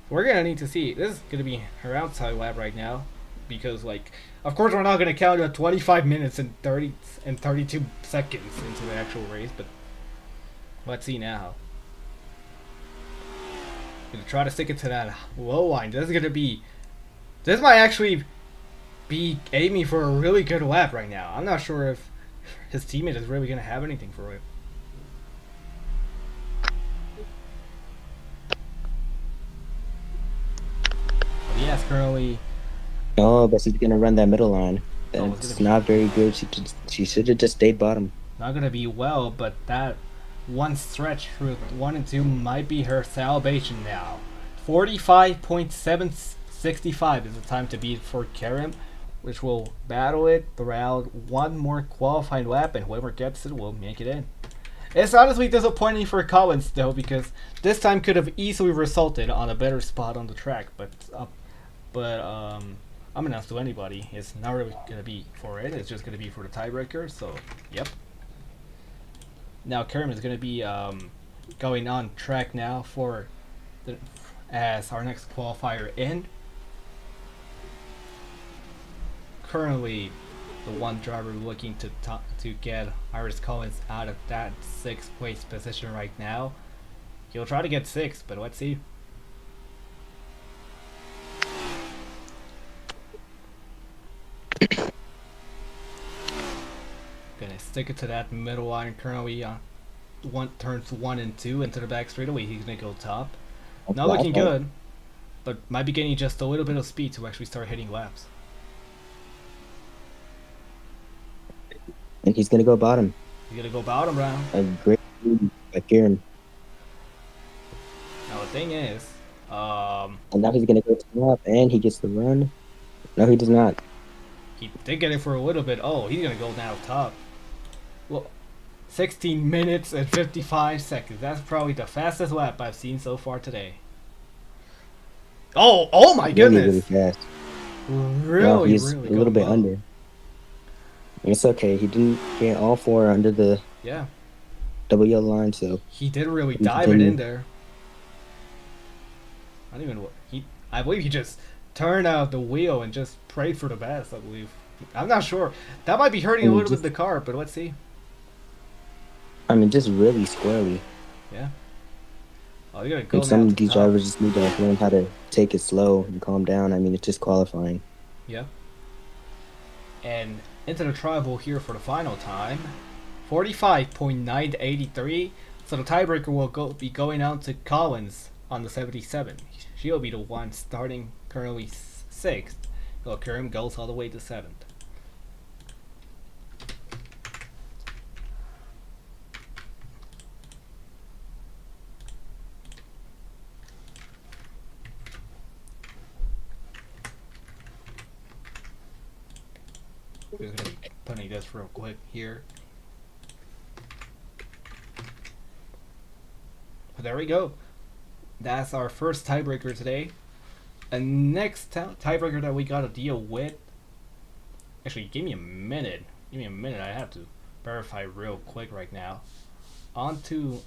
We're gonna need to see. This is gonna be her outside lap right now, because of course we're not gonna count 25 minutes and 32 seconds into the actual race, but let's see now. Gonna try to stick it to that low line. This might actually be aiming for a really good lap right now. I'm not sure if his teammate is really gonna have anything for it. Yes, currently. Oh, but she's gonna run that middle line. That's not very good. She should have just stayed bottom. Not gonna be well, but that one stretch through 1 and 2 might be her salvation now. 45.765 is the time to beat for Karen, which will battle it throughout one more qualifying lap, and whoever gets it will make it in. It's honestly disappointing for Collins though, because this time could have easily resulted on a better spot on the track, but unbeknownst to anybody, it's not really gonna be for it. It's just gonna be for the tiebreaker. So, yep. Now Karen is gonna be going on track now for as our next qualifier in. Currently, the one driver looking to get Iris Collins out of that 6th place position right now. He'll try to get 6th, but let's see. Gonna stick it to that middle line currently. Turns 1 and 2 into the back straightaway. He's gonna go top. Not looking good, but might be getting just a little bit of speed to actually start hitting laps. And he's gonna go bottom. He's gonna go bottom round. A great move by Kieran. Now the thing is, and now he's gonna go top, and he gets the run. No, he does not. He did get it for a little bit. Oh, he's gonna go now top. Well, 16 minutes and 55 seconds. That's probably the fastest lap I've seen so far today. Oh my goodness! Really fast. Well, really, he's really a little going bit low. under. It's okay. He didn't get all four under the Yeah, double yellow line, so he did really we dive it in continue. there. I don't even he. I believe he just turned out the wheel and just prayed for the best. I believe. I'm not sure. That might be I hurting a mean, little bit just the car, but let's see. just really squarely. Yeah. Oh, you're gonna go And now some to of the these top. drivers just need to learn how to take it slow and calm down. I mean, it's just qualifying. Yeah. And into the tribal here for the final time. 45.983. So the tiebreaker will be going out to Collins on the 77. She'll be the one starting currently sixth. While Karim goes all the way to seventh. We're gonna be putting this real quick here. But there we go. That's our first tiebreaker today. And next tiebreaker that we gotta deal with. Actually, give me a minute. Give me a minute. I have to verify real quick right now. On to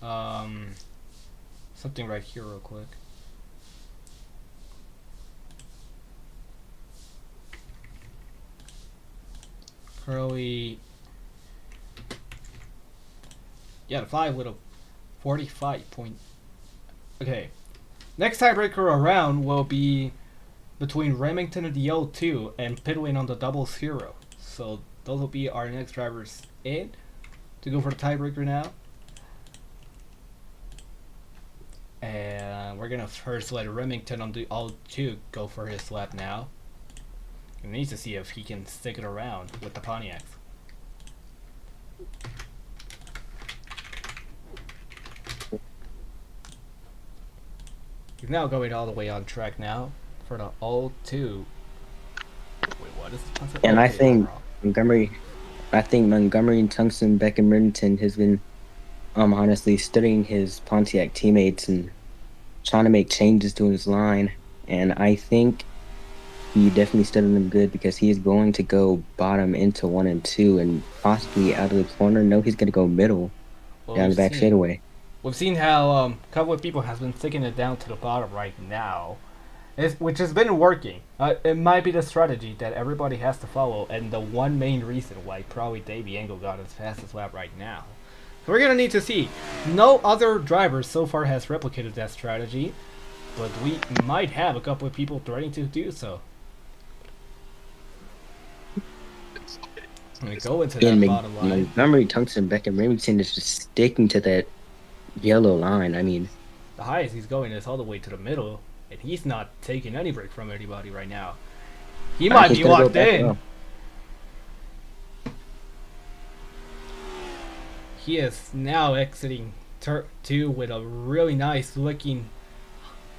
something right here real quick. Curly. Yeah, the 5 with a 45 point. Okay. Next tiebreaker around will be between Remington and the L2 and Pitwin on the double zero. So those will be our next drivers in to go for the tiebreaker now. And we're gonna first let Remington on the L2 go for his lap now. He needs to see if he can stick it around with the Pontiacs. He's now going all the way on track now for the L2. Wait, what is the concept? And Okay, overall. I think Montgomery, Tungsten, Beck, and Remington has been honestly studying his Pontiac teammates and trying to make changes to his line. And I think he definitely studied them good because he is going to go bottom into one and two and possibly out of the corner. No, he's going to go middle Well, down the back straightaway. we've seen how a couple of people has been sticking it down to the bottom right now, which has been working. It might be the strategy that everybody has to follow, and the one main reason why probably Davey Engel got his fastest lap right now. So we're gonna need to see. No other driver so far has replicated that strategy, but we might have a couple of people threatening to do so. I'm gonna go into And that bottom line. Montgomery, Tungsten, Beck, and Remington is just sticking to that yellow line. I mean, The highest he's going is all the way to the middle, and he's not taking any break from anybody right now. He might he's be going to go locked back in. up. He is now exiting turn 2 with a really nice looking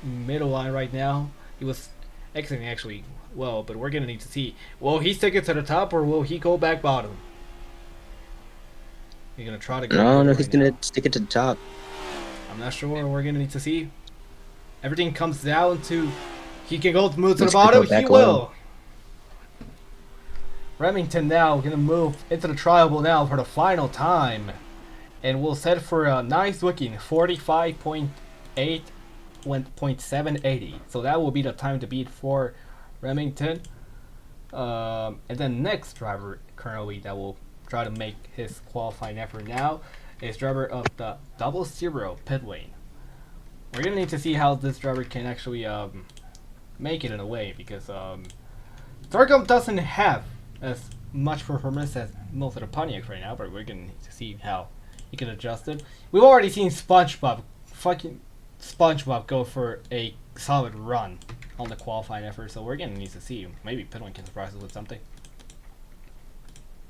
middle line right now. He was exiting actually well, but we're gonna need to see. Will he stick it to the top or will he go back bottom? He's gonna try to go No, middle he's right going now. to stick it to the top. I'm not sure. We're gonna need to see. Everything comes down to he can go move to the He's going to bottom. go He back low. will. Remington now gonna move into the trial now for the final time, and we'll set for a nice looking 45.8 went 0.780. So that will be the time to beat for Remington. And then next driver currently that will try to make his qualifying effort now is driver of the double zero pit lane. We're gonna need to see how this driver can actually make it in a way because Thorgum doesn't have as much performance as most of the Pontiacs right now, but we're gonna need to see how he can adjust it. We've already seen fucking SpongeBob go for a solid run on the qualifying effort, so we're gonna need to see. Maybe Pitwin can surprise us with something.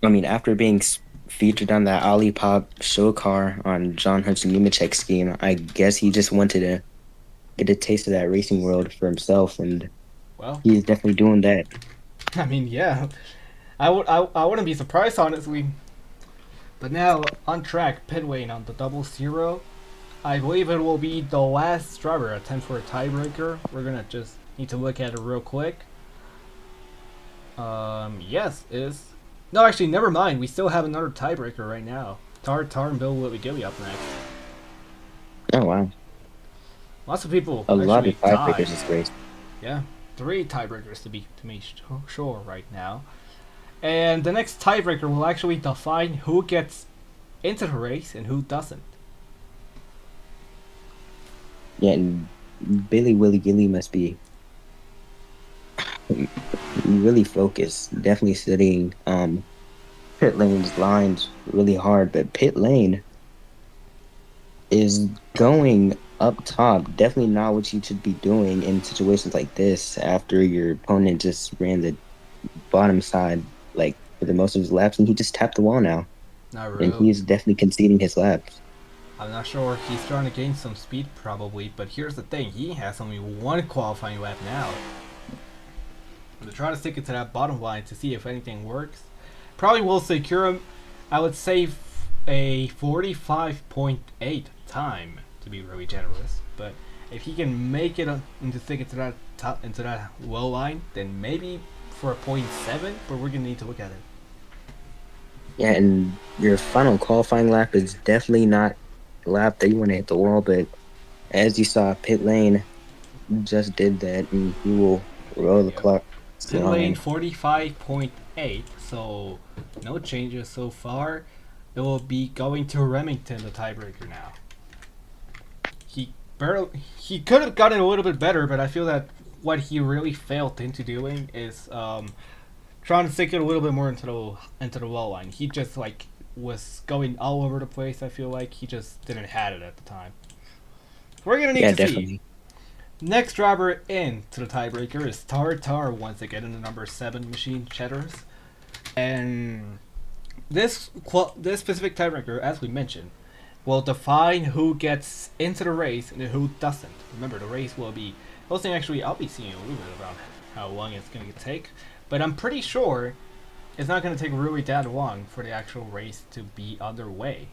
I mean, after being featured on that Olipop show car on John Hudson Nemechek's scheme, I guess he just wanted to get a taste of that racing world for himself, and Well, he is definitely doing that. I mean, yeah, I wouldn't be surprised honestly. But now on track, Pitwin on the double zero. I believe it will be the last driver attempt for a tiebreaker. We're gonna just need to look at it real quick. Yes, is. No, actually, never mind. We still have another tiebreaker right now. Tar and Bill Willie Gilly up next. Oh wow, Lots of people a lot of actually tied. tiebreakers this race. Yeah, three tiebreakers to be sure right now. And the next tiebreaker will actually define who gets into the race and who doesn't. Yeah, and Billy Willie Gilly must be really focused. Definitely studying pit lane's lines really hard, but pit lane is going up top. Definitely not what you should be doing in situations like this after your opponent just ran the bottom side like for the most of his laps and he just tapped the wall now. Not And real. he's definitely conceding his laps. I'm not sure. He's trying to gain some speed probably, but here's the thing: he has only one qualifying lap now. I'm trying to stick it to that bottom line to see if anything works. Probably will secure him. I would say a 45.8 time to be really generous, but if he can make it into stick it to that top into that low line, then maybe for a point .7. But we're gonna need to look at it. Yeah, and your final qualifying lap is definitely not a lap that you want to hit the wall, but as you saw, pit lane just did that and he will roll the Yep. clock. Pit lane So 45.8, so no changes so far. It will be going to Remington, the tiebreaker now. He could have gotten a little bit better, but I feel that what he really failed into doing is trying to stick it a little bit more into the wall line. He just like was going all over the place. I feel like he just didn't had it at the time. We're gonna need yeah, to see. definitely. Next driver into the tiebreaker is Tar once again in the number 7 machine Cheddars. And this specific tiebreaker, as we mentioned, will define who gets into the race and who doesn't. Remember, the race will be hosting. Actually, I'll be seeing a little bit about how long it's going to take, but I'm pretty sure it's not going to take really that long for the actual race to be underway.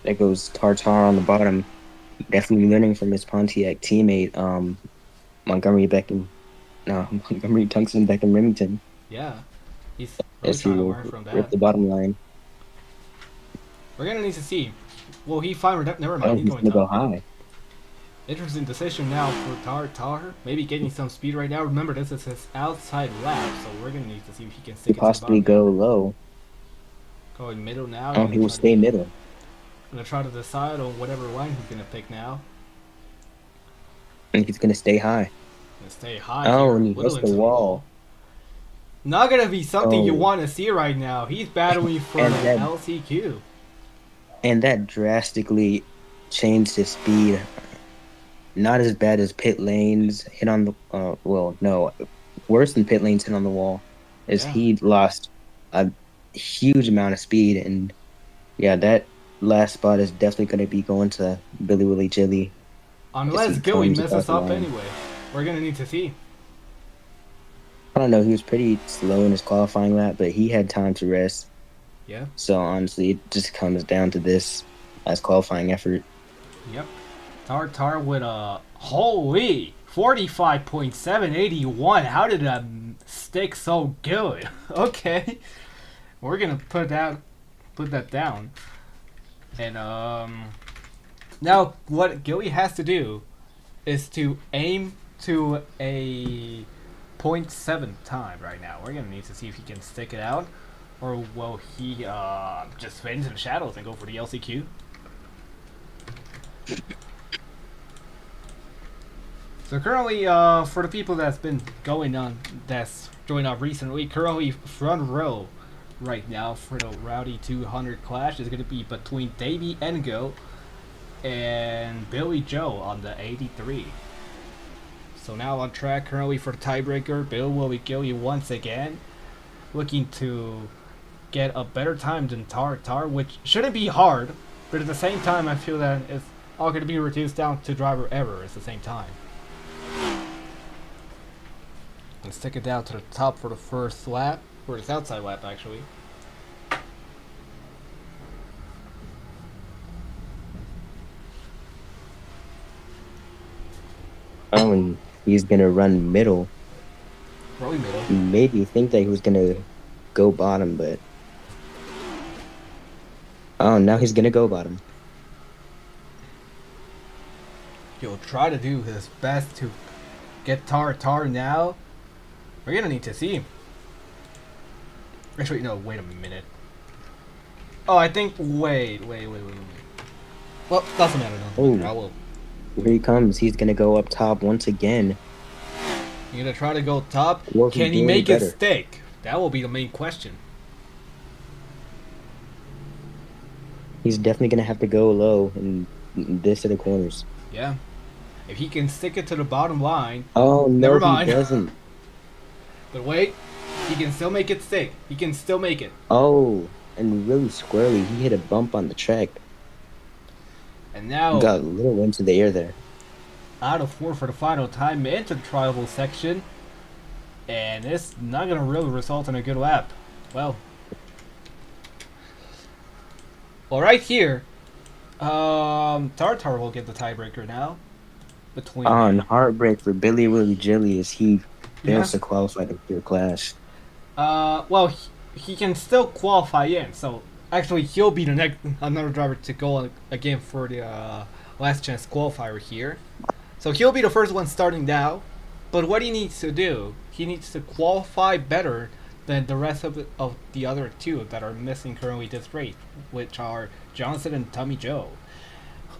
There goes Tartar on the bottom. Definitely learning from his Pontiac teammate, Montgomery Beckham. No, Montgomery Tungsten Beckham Remington. Yeah, he's really As he trying to will learn from rip that. the bottom line. We're going to need to see. Will he find? Never mind. Oh, He's he's going gonna go top. high. Interesting decision now for Tar. Maybe getting some speed right now. Remember, this is his outside lap, so we're gonna need to see if he can He stick it to the possibly bottom here. go low. Going middle now. Oh, he will stay middle. Gonna try to decide on whatever line he's gonna pick now. And he's gonna stay high. Gonna stay high Oh, here, and a he little hits the into the wall. wall. Not gonna be something you Oh, want to see right now. He's battling for and an LCQ. that drastically changed his speed. Not as bad as pit lanes hit on the well, no, worse than pit lanes hit on the wall, as Yeah. he lost a huge amount of speed. And yeah, that last spot is definitely going to be going to Billy Willie Jilly as Unless he Gilly comes across messes the up line. anyway. We're gonna need to see. I don't know, he was pretty slow in his qualifying lap, but he had time to rest. Yeah. So honestly, it just comes down to this as qualifying effort. Yep. Tar with a holy 45.781. How did that stick so good? Okay. We're gonna put that down. And now what Gilly has to do is to aim to a point .7 time right now. We're gonna need to see if he can stick it out, or will he just fade into the shadows and go for the LCQ? So currently, for the people that's been going on, that's joined up recently, currently front row right now for the Rowdy 200 clash is going to be between Davey Engo and Billy Joe on the 83. So now on track currently for the tiebreaker, Bill will be Gilly once again, looking to get a better time than Tar, which shouldn't be hard, but at the same time, I feel that it's all going to be reduced down to driver error at the same time. Let's take it down to the top for the first lap, or this outside lap actually. Oh, and he's gonna run middle. Probably middle. Made me think that he was gonna go bottom, but oh, now he's gonna go bottom. He'll try to do his best to get Tar now. We're gonna need to see him. Actually, no, wait a minute. Oh, I think, wait. Well, doesn't matter, doesn't matter. Oh, I will. here he comes. He's gonna go up top once again. You're gonna try to go top. Will he Can he do any make it better? stick? That will be the main question. He's definitely gonna have to go low in this to the corners. Yeah. If he can stick it to the bottom line, Oh no, never he mind. doesn't. But wait, he can still make it stick. He can still make it. Oh, and really squarely, he hit a bump on the track. And now, Got a little into the air there. out of 4 for the final time into the tribal section. And it's not going to really result in a good lap. Well, right here, Tartar will get the tiebreaker now. Between On heartbreak for Billy Willie Jilly as he yeah. fails to qualify to pure clash. Well, he can still qualify in. So actually, he'll be the next another driver to go again for the last chance qualifier here. So he'll be the first one starting now. But what he needs to do, he needs to qualify better than the rest of the other two that are missing currently this race, which are Johnson and Tommy Joe.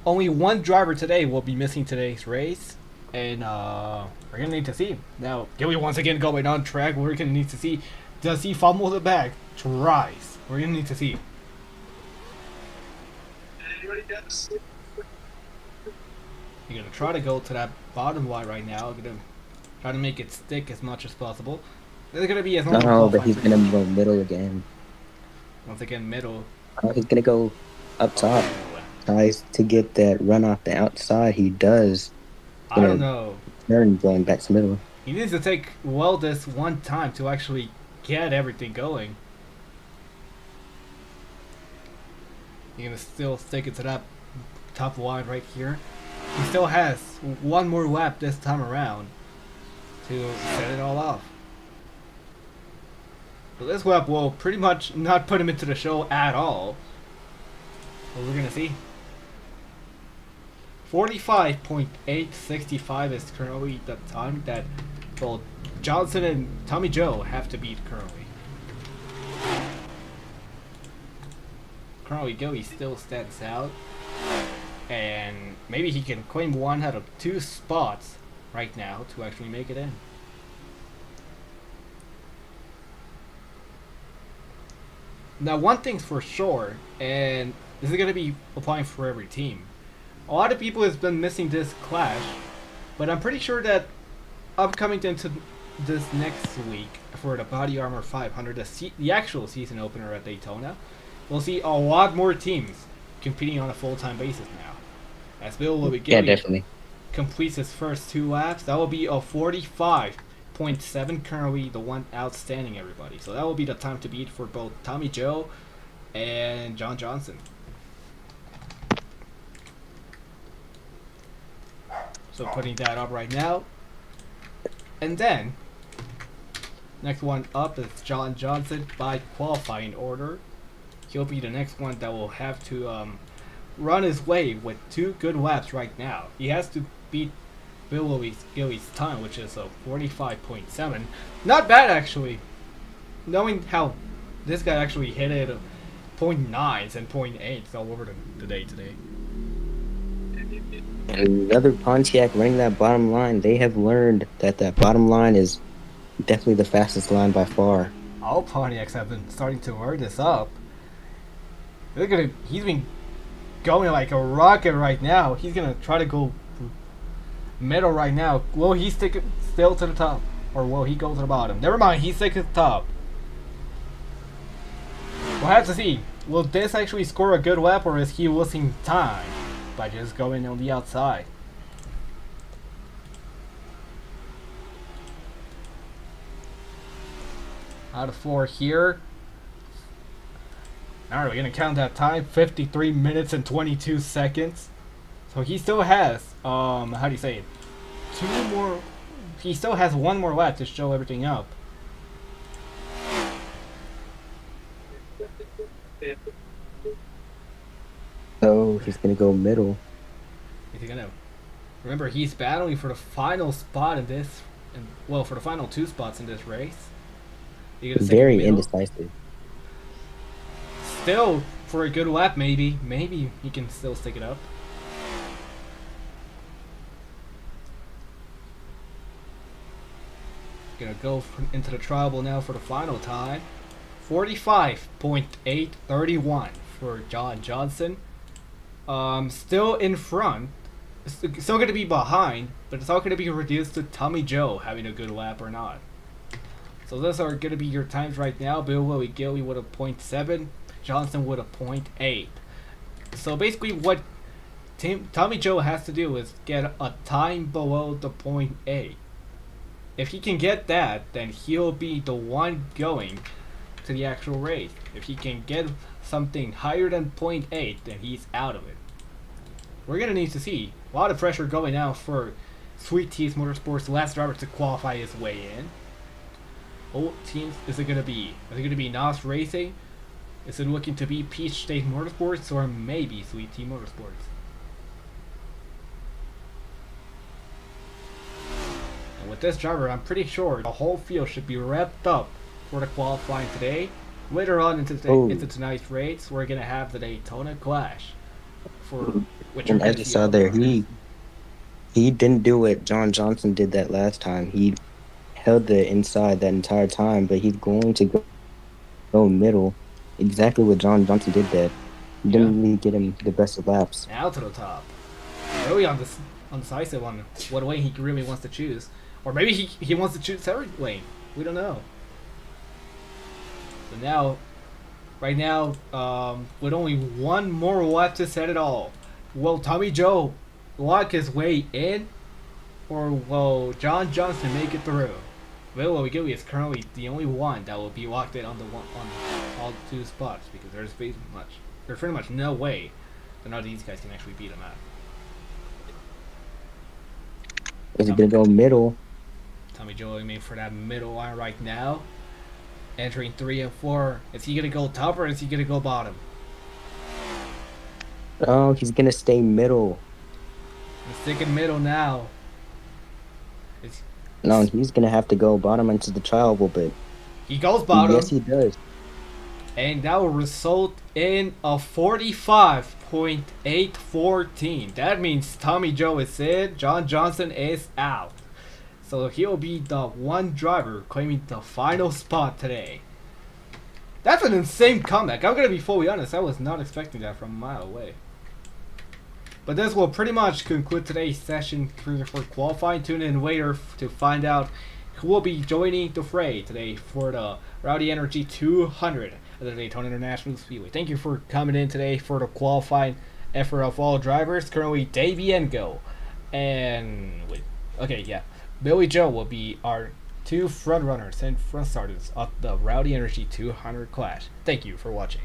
Only one driver today will be missing today's race, and we're gonna need to see. Now, Gilly once again going on track. We're gonna need to see. Does he fumble the bag? Tries. We're gonna need to see. You're gonna try to go to that bottom line right now. Gonna try to make it stick as much as possible. There's gonna be a normal No, but qualifying he's gonna go middle again. once again middle. Oh, he's gonna go up top. Oh, Tries to get that run off the outside. He does. I don't Gonna know. turn going back to middle. He needs to take well this one time to actually get everything going. You're gonna still stick it to that top line right here. He still has one more lap this time around to set it all off. So this lap will pretty much not put him into the show at all. But we're gonna see. 45.865 is currently the time that both Johnson and Tommy Joe have to beat currently. Currently, Gilly still stands out. And maybe he can claim one out of 2 spots right now to actually make it in. Now, one thing's for sure, and this is going to be applying for every team. A lot of people has been missing this clash, but I'm pretty sure that upcoming into this next week for the Body Armor 500, the actual season opener at Daytona, we'll see a lot more teams competing on a full-time basis now. As Bill will be getting definitely. completes his first 2 laps, that will be a 45.7, currently the one outstanding everybody. So that will be the time to beat for both Tommy Joe and John Johnson. So putting that up right now. And then, next one up is John Johnson by qualifying order. He'll be the next one that will have to run his way with 2 good laps right now. He has to beat Bill Gilly's time, which is a 45.7. Not bad, actually. Knowing how this guy actually hit it 0.9s and 0.8s all over the day today. And the other Pontiac running that bottom line, they have learned that that bottom line is definitely the fastest line by far. All Pontiacs have been starting to wear this up. Look at him. He's been going like a rocket right now. He's going to try to go middle right now. Will he stick it still to the top? Or will he go to the bottom? Never mind. He's sticking to the top. We'll have to see. Will this actually score a good lap, or is he losing time by just going on the outside? Out of 4 here. Alright, we're going to count that time. 53 minutes and 22 seconds. So he still has, how do you say it? two more. He still has one more lap to show everything up. Oh, he's gonna go middle. Is he gonna? Remember, he's battling for the final spot in this, and well, for the final two spots in this race. You gonna stick in the Very middle? indecisive. Still, for a good lap, maybe. Maybe he can still stick it up. Gonna go into the tribal now for the final time. 45.831 for John Johnson. Still in front. Still going to be behind, but it's all going to be reduced to Tommy Joe having a good lap or not. So those are going to be your times right now. Bill Willie Gilly with a .7, Johnson with a .8. So basically what Tommy Joe has to do is get a time below the .8. If he can get that, then he'll be the one going to the actual race. If he can get something higher than .8, then he's out of it. We're going to need to see a lot of pressure going out for Sweet Teas Motorsports, the last driver to qualify his way in. What teams is it going to be? Is it going to be NOS Racing? Is it looking to be Peach State Motorsports, or maybe Sweet Tea Motorsports? And with this driver, I'm pretty sure the whole field should be wrapped up for the qualifying today. Later on into tonight's race, we're going to have the Daytona Clash. For which And as you saw there, he didn't do what John Johnson did that last time. He held the inside that entire time, but he's going to go middle. Exactly what John Johnson did there. Didn't really get him the best of laps. Now to the top. Really undecisive on what lane he really wants to choose. Or maybe he wants to choose every lane. We don't know. So now, right now, with only one more lap to set it all, will Tommy Joe lock his way in? Or will John Johnson make it through? Will Wigili is currently the only one that will be locked in on all two spots, because there's pretty much no way that none of these guys can actually beat him out. Is he gonna go middle? Tommy Joe aiming for that middle line right now. Entering 3 and 4. Is he gonna go top or is he gonna go bottom? Oh, he's gonna stay middle. He's sticking middle now. No, he's gonna have to go bottom into the trial bit. He goes bottom. Yes, he does. And that will result in a 45.814. That means Tommy Joe is in, John Johnson is out. So he'll be the one driver claiming the final spot today. That's an insane comeback. I'm going to be fully honest. I was not expecting that from a mile away. But this will pretty much conclude today's session for qualifying. Tune in later to find out who will be joining the fray today for the Rowdy Energy 200 at the Daytona International Speedway. Thank you for coming in today for the qualifying effort of all drivers. Currently, Dave Yengo and Billy Joe will be our two front runners and front starters of the Rowdy Energy 200 Clash. Thank you for watching.